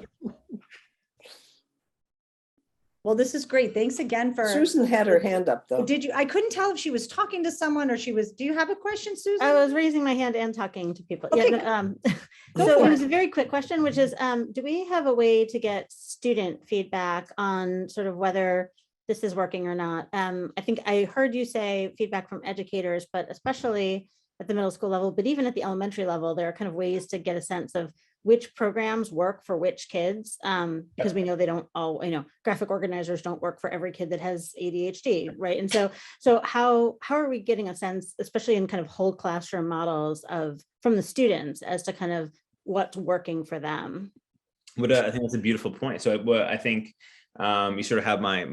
Well, this is great. Thanks again for. Susan had her hand up though. Did you? I couldn't tell if she was talking to someone or she was. Do you have a question, Susan? I was raising my hand and talking to people. Okay. Yeah, Go so for it it. was a very quick question, which is, do we have a way to get student feedback on sort of whether this is working or not? I think I heard you say feedback from educators, but especially at the middle school level, but even at the elementary level, there are kind of ways to get a sense of which programs work for which kids, because we know they don't all, graphic organizers don't work for every kid that has ADHD, right? And so how are we getting a sense, especially in kind of whole classroom models from the students, as to kind of what's working for them? I think that's a beautiful point. So I think you sort of have my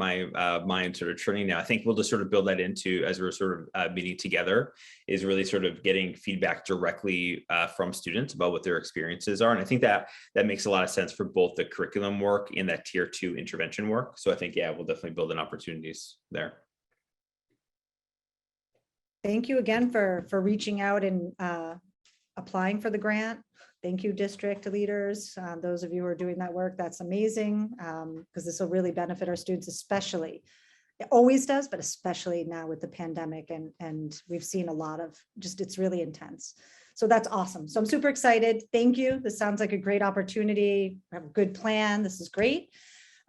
mind sort of turning now. I think we'll just sort of build that into, as we're sort of meeting together, is really sort of getting feedback directly from students about what their experiences are. And I think that makes a lot of sense for both the curriculum work and that tier 2 intervention work. So I think, yeah, we'll definitely build in opportunities there. Thank you again for reaching out and applying for the grant. Thank you, district leaders. Those of you who are doing that work, that's amazing, because this will really benefit our students, especially It always does, but especially now with the pandemic, and we've seen a lot of it's really intense. So that's awesome. So I'm super excited. Thank you. This sounds like a great opportunity. We have a good plan. This is great.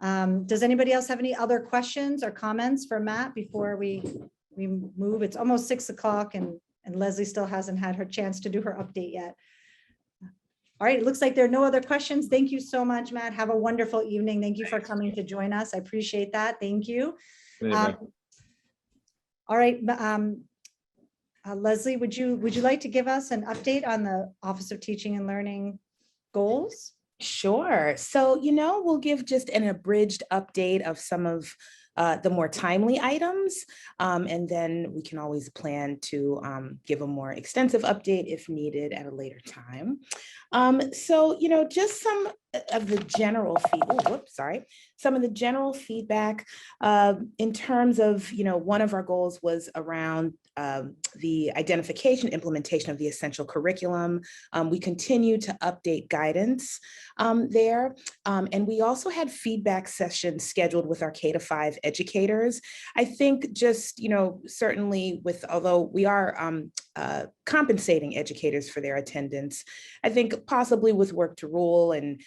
Does anybody else have any other questions or comments for Matt before we move? It's almost 6 o'clock and Leslie still hasn't had her chance to do her update yet. All right, it looks like there are no other questions. Thank you so much, Matt. Have a wonderful evening. Thank you for coming to join us. I appreciate that. Thank you. All right, Leslie, would you like to give us an update on the Office of Teaching and Learning goals? Sure. So, we'll give just an abridged update of some of the more timely items, and then we can always plan to give a more extensive update if needed at a later time. So, just some of the general some of the general feedback in terms of, one of our goals was around the identification, implementation of the essential curriculum. We continue to update guidance there. And we also had feedback sessions scheduled with our K-5 educators. I think just, certainly although we are compensating educators for their attendance, I think possibly with work to rule and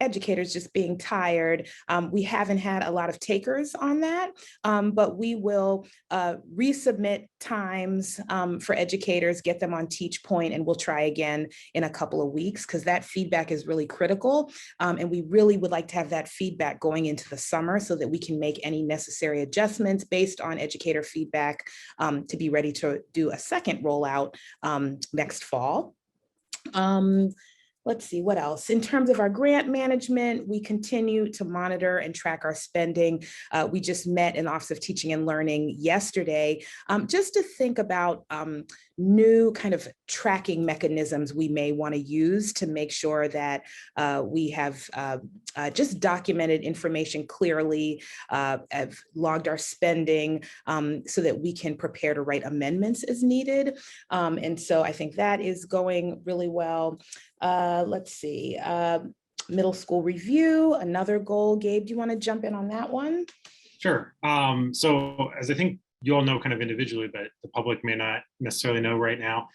educators just being tired. We haven't had a lot of takers on that, but we will resubmit times for educators, get them on Teach Point, and we'll try again in a couple of weeks because that feedback is really critical. And we really would like to have that feedback going into the summer so that we can make any necessary adjustments based on educator feedback to be ready to do a second rollout next fall. Let's see what else. In terms of our grant management, we continue to monitor and track our spending. We just met in the Office of Teaching and Learning yesterday just to think about new kind of tracking mechanisms we may want to use to make sure that we have just documented information clearly, have logged our spending so that we can prepare to write amendments as needed. And so I think that is going really well. Let's see, middle school review, another goal. Gabe, do you want to jump in on that one? Sure. So as I think you all know kind of individually, but the public may not necessarily know right now,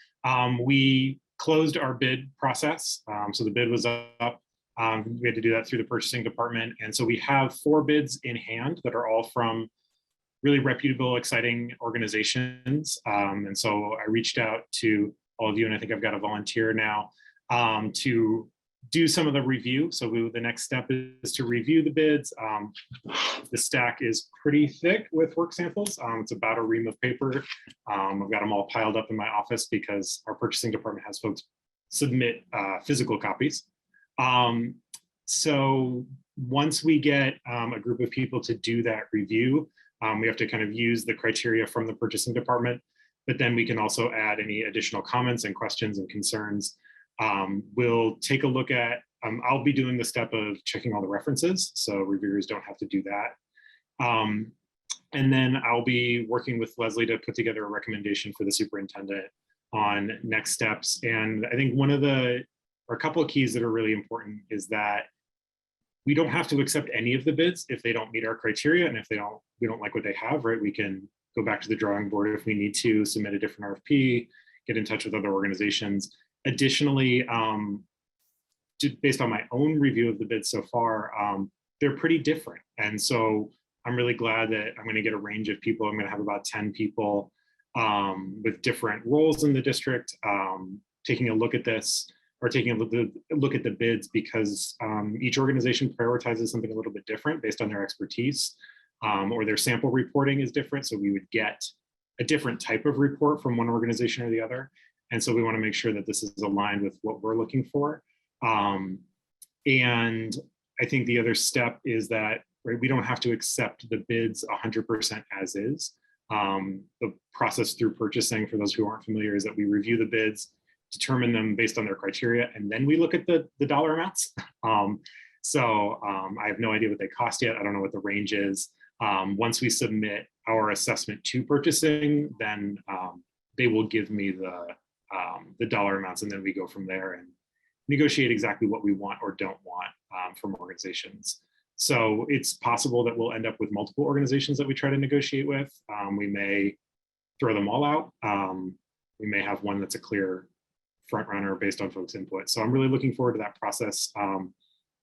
we closed our bid process. So the bid was up. We had to do that through the purchasing department. And so we have 4 bids in hand that are all from really reputable, exciting organizations. And so I reached out to all of you, and I think I've got a volunteer now to do some of the review. So the next step is to review the bids. The stack is pretty thick with work samples. It's about a ream of paper. I've got them all piled up in my office because our purchasing department has folks submit physical copies. So once we get a group of people to do that review, we have to kind of use the criteria from the purchasing department, but then we can also add any additional comments and questions and concerns. We'll take a look at, I'll be doing the step of checking all the references, so reviewers don't have to do that. And then I'll be working with Leslie to put together a recommendation for the superintendent on next steps. And I think a couple of keys that are really important is that we don't have to accept any of the bids if they don't meet our criteria, and if we don't like what they have, right? We can go back to the drawing board if we need to, submit a different RFP, get in touch with other organizations. Additionally, based on my own review of the bids so far, they're pretty different. And so I'm really glad that I'm going to get a range of people. I'm going to have about 10 people with different roles in the district taking a look at this, or taking a look at the bids, because each organization prioritizes something a little bit different based on their expertise, or their sample reporting is different. So we would get a different type of report from one organization or the other. And so we want to make sure that this is aligned with what we're looking for. And I think the other step is that, right, we don't have to accept the bids 100% as is. The process through purchasing, for those who aren't familiar, is that we review the bids, determine them based on their criteria, and then we look at the dollar amounts. So I have no idea what they cost yet. I don't know what the range is. Once we submit our assessment to purchasing, then they will give me the dollar amounts, and then we go from there and negotiate exactly what we want or don't want from organizations. So it's possible that we'll end up with multiple organizations that we try to negotiate with. We may throw them all out. We may have one that's a clear front runner based on folks' input. So I'm really looking forward to that process.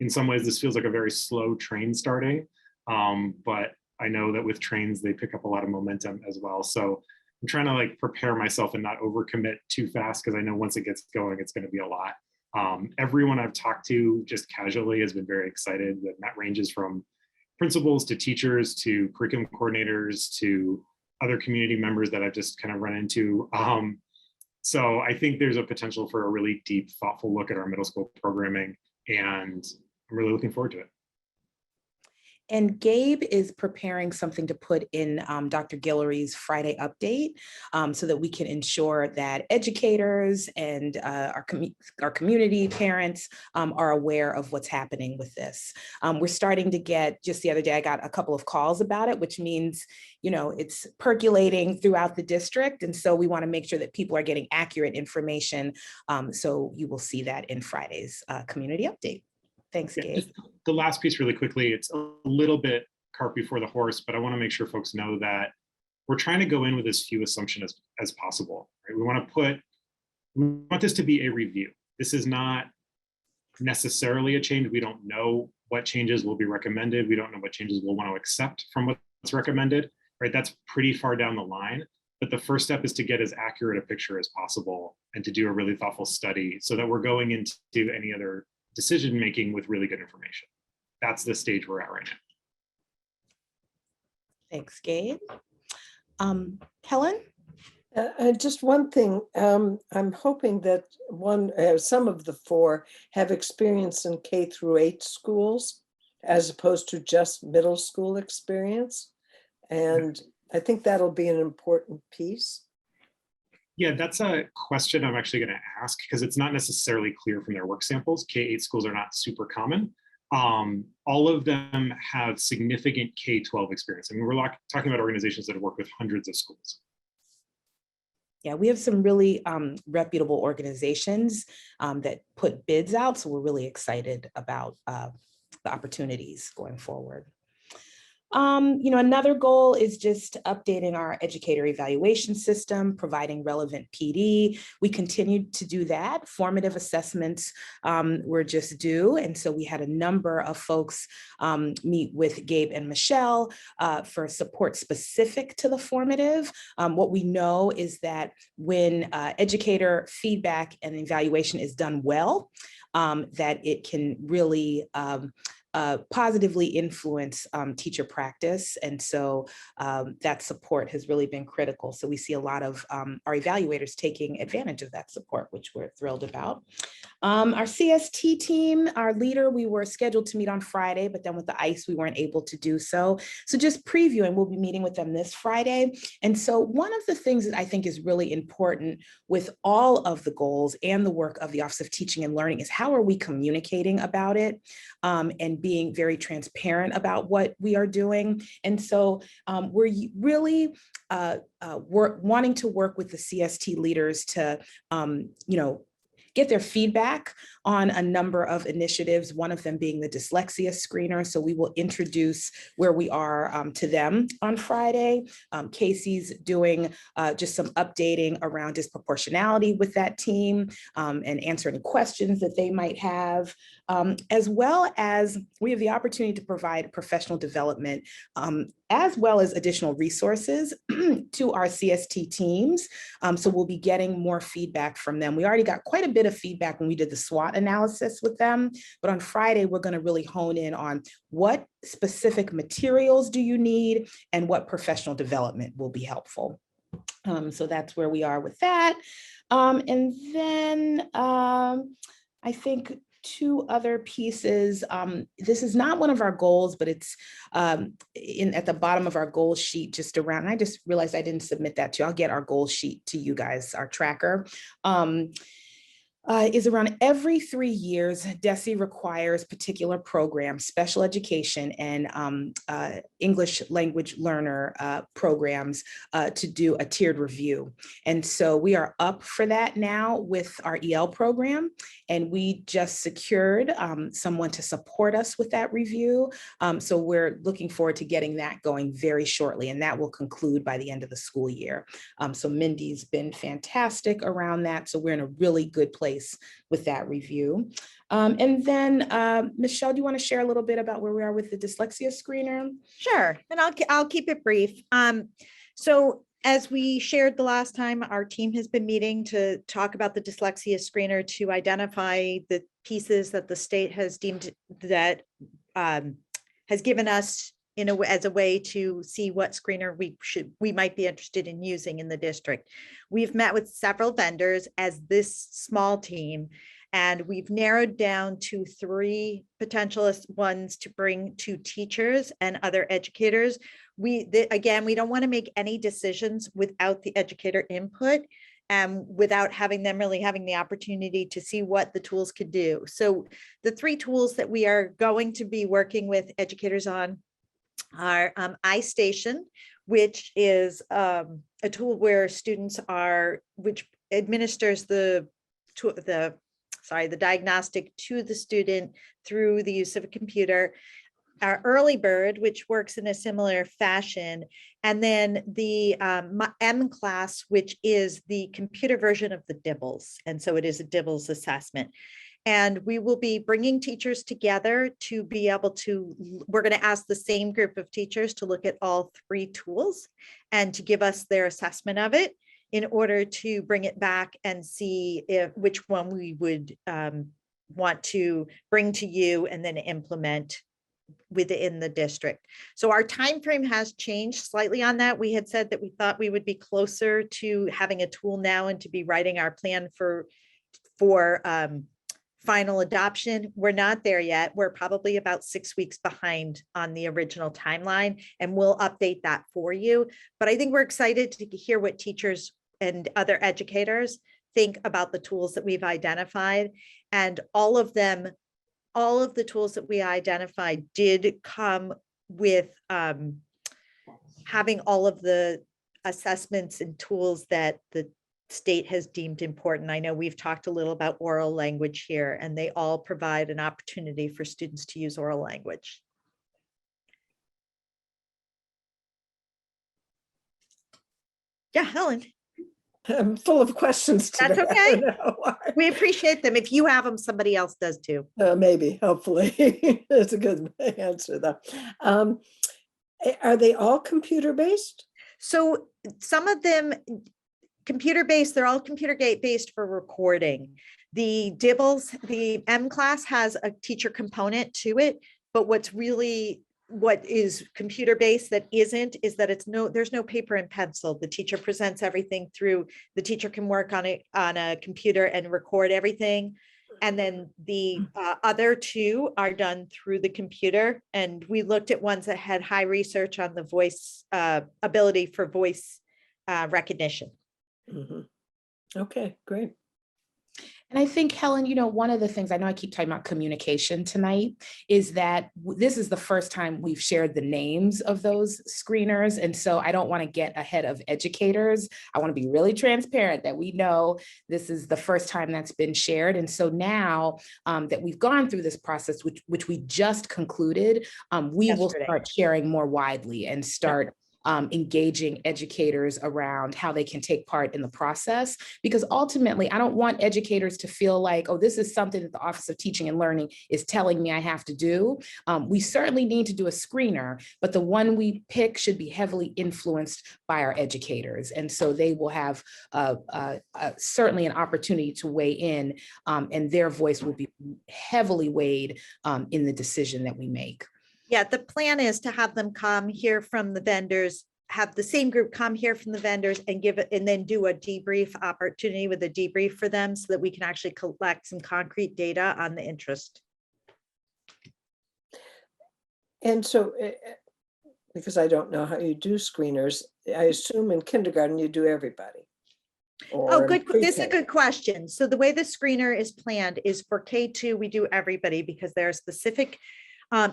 In some ways, this feels like a very slow train starting, but I know that with trains, they pick up a lot of momentum as well. So I'm trying to like prepare myself and not overcommit too fast, because I know once it gets going, it's going to be a lot. Everyone I've talked to just casually has been very excited, and that ranges from principals to teachers to curriculum coordinators to other community members that I've just kind of run into. So I think there's a potential for a really deep, thoughtful look at our middle school programming, and I'm really looking forward to it. And Gabe is preparing something to put in Dr. Guillory's Friday update, so that we can ensure that educators and our community parents are aware of what's happening with this. We're starting to get, just the other day, I got a couple of calls about it, which means, you know, it's percolating throughout the district. And so we want to make sure that people are getting accurate information. So you will see that in Friday's community update. Thanks, Gabe. Just the last piece really quickly, it's a little bit cart before the horse, but I want to make sure folks know that we're trying to go in with as few assumptions as possible. Right? We want this to be a review. This is not necessarily a change. We don't know what changes will be recommended. We don't know what changes we'll want to accept from what's recommended. Right? That's pretty far down the line. But the first step is to get as accurate a picture as possible and to do a really thoughtful study so that we're going into any other decision-making with really good information. That's the stage we're at right now. Thanks, Gabe. Helen? Just one thing, I'm hoping that some of the 4 have experience in K-8 schools as opposed to just middle school experience. And I think that'll be an important piece. Yeah, that's a question I'm actually going to ask, because it's not necessarily clear from their work samples. K-8 schools are not super common. All of them have significant K-12 experience. I mean, we're talking about organizations that have worked with hundreds of schools. Yeah, we have some really reputable organizations that put bids out. So we're really excited about the opportunities going forward. You know, another goal is just updating our educator evaluation system, providing relevant PD. We continued to do that. Formative assessments were just due. And so we had a number of folks meet with Gabe and Michelle for support specific to the formative. What we know is that when educator feedback and evaluation is done well, that it can really positively influence teacher practice. And so that support has really been critical. So we see a lot of our evaluators taking advantage of that support, which we're thrilled about. Our CST team, our leader, we were scheduled to meet on Friday, but then with the ice, we weren't able to do so. So just previewing, we'll be meeting with them this Friday. And so one of the things that I think is really important with all of the goals and the work of the Office of Teaching and Learning is how are we communicating about it and being very transparent about what we are doing. And so we're really wanting to work with the CST leaders to, you know, get their feedback on a number of initiatives, one of them being the dyslexia screener. So we will introduce where we are to them on Friday. Casey's doing just some updating around disproportionality with that team and answering questions that they might have, as well as we have the opportunity to provide professional development as well as additional resources to our CST teams. So we'll be getting more feedback from them. We already got quite a bit of feedback when we did the SWOT analysis with them, but on Friday, we're gonna really hone in on what specific materials do you need and what professional development will be helpful. So that's where we are with that. And then I think 2 other pieces. This is not one of our goals, but it's at the bottom of our goal sheet, just around, and I just realized I didn't submit that to you. I'll get our goal sheet to you guys, our tracker. Is around every 3 years, DESE requires particular programs, special education and English language learner programs to do a tiered review. And so we are up for that now with our EL program. And we just secured someone to support us with that review. So we're looking forward to getting that going very shortly. And that will conclude by the end of the school year. So Mindy's been fantastic around that. So we're in a really good place with that review. And then Michelle, do you want to share a little bit about where we are with the dyslexia screener? Sure, and I'll keep it brief. So as we shared the last time, our team has been meeting to talk about the dyslexia screener to identify the pieces that the state has deemed that has given us as a way to see what screener we might be interested in using in the district. We've met with several vendors as this small team, and we've narrowed down to 3 potential ones to bring to teachers and other educators. Again, we don't want to make any decisions without the educator input and without having them really having the opportunity to see what the tools could do. So the 3 tools that we are going to be working with educators on are iStation, which is a tool where students which administers the diagnostic to the student through the use of a computer. Our Early Bird, which works in a similar fashion, and then the M class, which is the computer version of the DIBELS. And so it is a DIBELS assessment. And we will be bringing teachers together to be able to, we're going to ask the same group of teachers to look at all 3 tools and to give us their assessment of it in order to bring it back and see which one we would want to bring to you and then implement within the district. So our time frame has changed slightly on that. We had said that we thought we would be closer to having a tool now and to be writing our plan for final adoption. We're not there yet. We're probably about 6 weeks behind on the original timeline, and we'll update that for you. But I think we're excited to hear what teachers and other educators think about the tools that we've identified. And all of the tools that we identified did come with having all of the assessments and tools that the state has deemed important. I know we've talked a little about oral language here, and they all provide an opportunity for students to use oral language. Yeah, Helen. I'm full of questions today. That's okay. We appreciate them. If you have them, somebody else does too. Maybe, hopefully. That's a good answer though. Are they all computer-based? So some of them computer-based, they're all computer-based for recording. The DIBELS, the M class has a teacher component to it, but what is computer-based that isn't is that there's no paper and pencil. The teacher presents everything through, the teacher can work on a computer and record everything. And then the other 2 are done through the computer. And we looked at ones that had high research on the voice ability for voice recognition. Mm-hmm. Okay, great. And I think, Helen, one of the things, I know I keep talking about communication tonight, is that this is the first time we've shared the names of those screeners. And so I don't want to get ahead of educators. I want to be really transparent that we know this is the first time that's been shared. And so now that we've gone through this process, which we just concluded, we will start sharing more widely and start engaging educators around how they can take part in the process. Because ultimately, I don't want educators to feel like, oh, this is something that the Office of Teaching and Learning is telling me I have to do. We certainly need to do a screener, but the one we pick should be heavily influenced by our educators. And so they will have certainly an opportunity to weigh in, and their voice will be heavily weighed in the decision that we make. Yeah, the plan is to have them come hear from the vendors, have the same group come hear from the vendors and give it, and then do a debrief opportunity with a debrief for them so that we can actually collect some concrete data on the interest. And so, because I don't know how you do screeners, I assume in kindergarten you do everybody. Oh, or good. This is a pre-K? good question. So the way the screener is planned is for K2, we do everybody because there are specific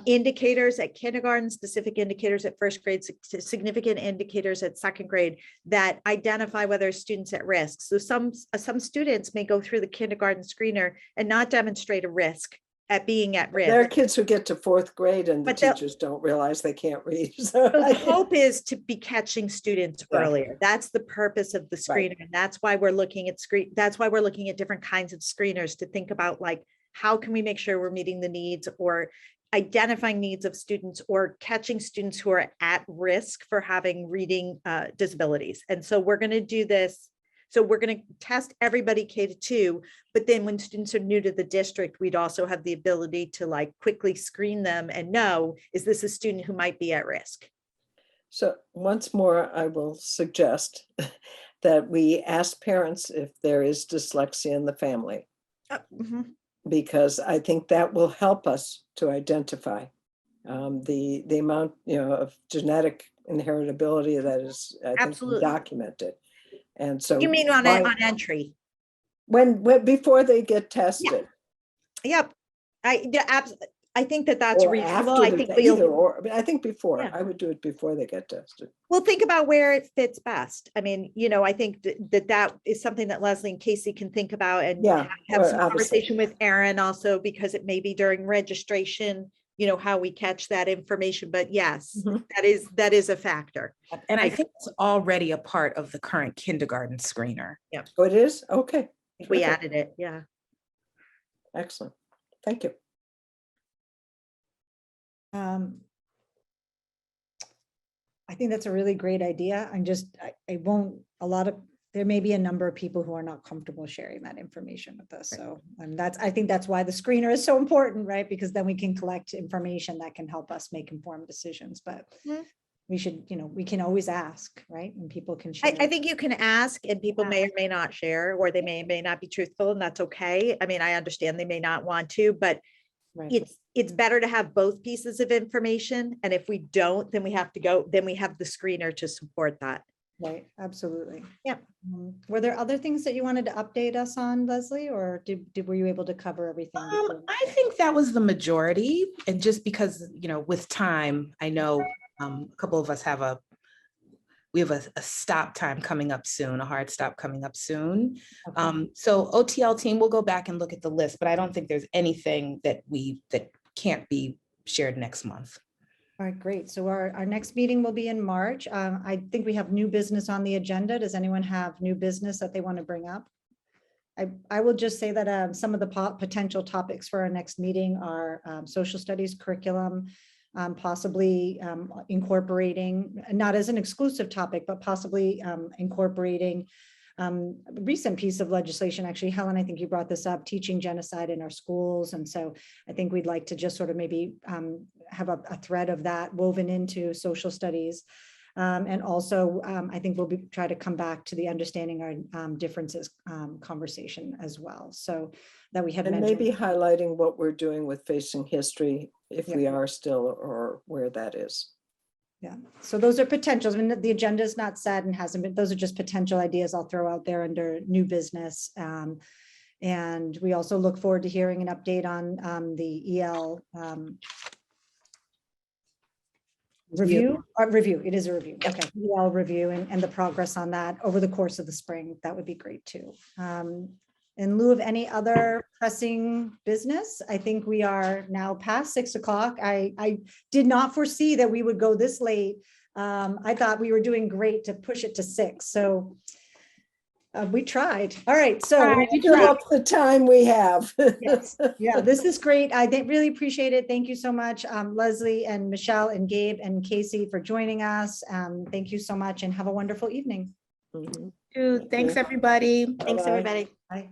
indicators at kindergarten, specific indicators at first grade, significant indicators at second grade that identify whether a student's at risk. So some students may go through the kindergarten screener and not demonstrate a risk at being at risk. There are kids who get to fourth grade and the But they'll- teachers don't realize they can't read. So So the hope is to be catching students Yeah. earlier. That's the purpose of the Right. screener. And that's why we're looking at that's why we're looking at different kinds of screeners to think about like, how can we make sure we're meeting the needs or identifying needs of students or catching students who are at risk for having reading disabilities. And so we're going to do this. So we're going to test everybody K-2, but then when students are new to the district, we'd also have the ability to like quickly screen them and know, is this a student who might be at risk? So once more, I will suggest that we ask parents if there is dyslexia in the family, because I think that will help us to identify the amount, of genetic inheritability that is, I think, Absolutely. documented. And so You mean on entry? when before they get tested. Yep. I think that's Or reasonable. after I the- think either or, but I think before, Yeah. I would do it before they get tested. we'll think about where it fits best. I mean, I think that is something that Leslie and Casey can think about and Yeah, have well, some obviously. conversation with Erin also, because it may be during registration, how we catch that information. But yes, Mhm. that is a factor. And I Like- think it's already a part of the current kindergarten screener. Oh, it is? Okay, We terrific. added it. Yeah. Excellent. Thank you. I think that's a really great idea. I won't, there may be a number of people who are not comfortable sharing that information with us. So, and I think that's why the screener is so important, right? Because then we can collect information that can help us make informed decisions, but Mhm. we should, we can always ask, right? And people can share. I think you can ask and people may or may not share, or they may not be truthful, and that's okay. I mean, I understand they may not want to, but Right. it's better to have both pieces of information. And if we don't, then we have the screener to support that. Right, absolutely. Yeah. Were there other things that you wanted to update us on, Leslie, or were you able to cover everything? before? I think that was the majority. And just because, with time, I know a couple of us have a stop time coming up soon, a hard stop coming up soon. Okay. So OTL team will go back and look at the list, but I don't think there's anything that can't be shared next month. All right, great. So our next meeting will be in March. I think we have new business on the agenda. Does anyone have new business that they want to bring up? I will just say that some of the potential topics for our next meeting are social studies curriculum, possibly incorporating, not as an exclusive topic, but possibly incorporating recent piece of legislation. Actually, Helen, I think you brought this up, teaching genocide in our schools. And so I think we'd like to just sort of maybe have a thread of that woven into social studies. And also, I think we'll try to come back to the understanding our differences conversation as well. So that we had And mentioned. maybe highlighting what we're doing with facing history, if Yeah. we are still, or where that is. Yeah, so those are potentials. I mean, the agenda is not set and hasn't been, those are just potential ideas I'll throw out there under new business. And we also look forward to hearing an update on the EL review. Review, it is a review. Okay, EL review and the progress on that over the course of the spring. That would be great too. In lieu of any other pressing business, I think we are now past 6 o'clock. I did not foresee that we would go this late. I thought we were doing great to push it to 6. So we tried. All right. So Fill up the time we have. yes, yeah, this is great. I really appreciate it. Thank you so much, Leslie and Michelle and Gabe and Casey for joining us. Thank you so much and have a wonderful evening. Mhm. Thanks, everybody. Thanks, Bye-bye. everybody. Bye.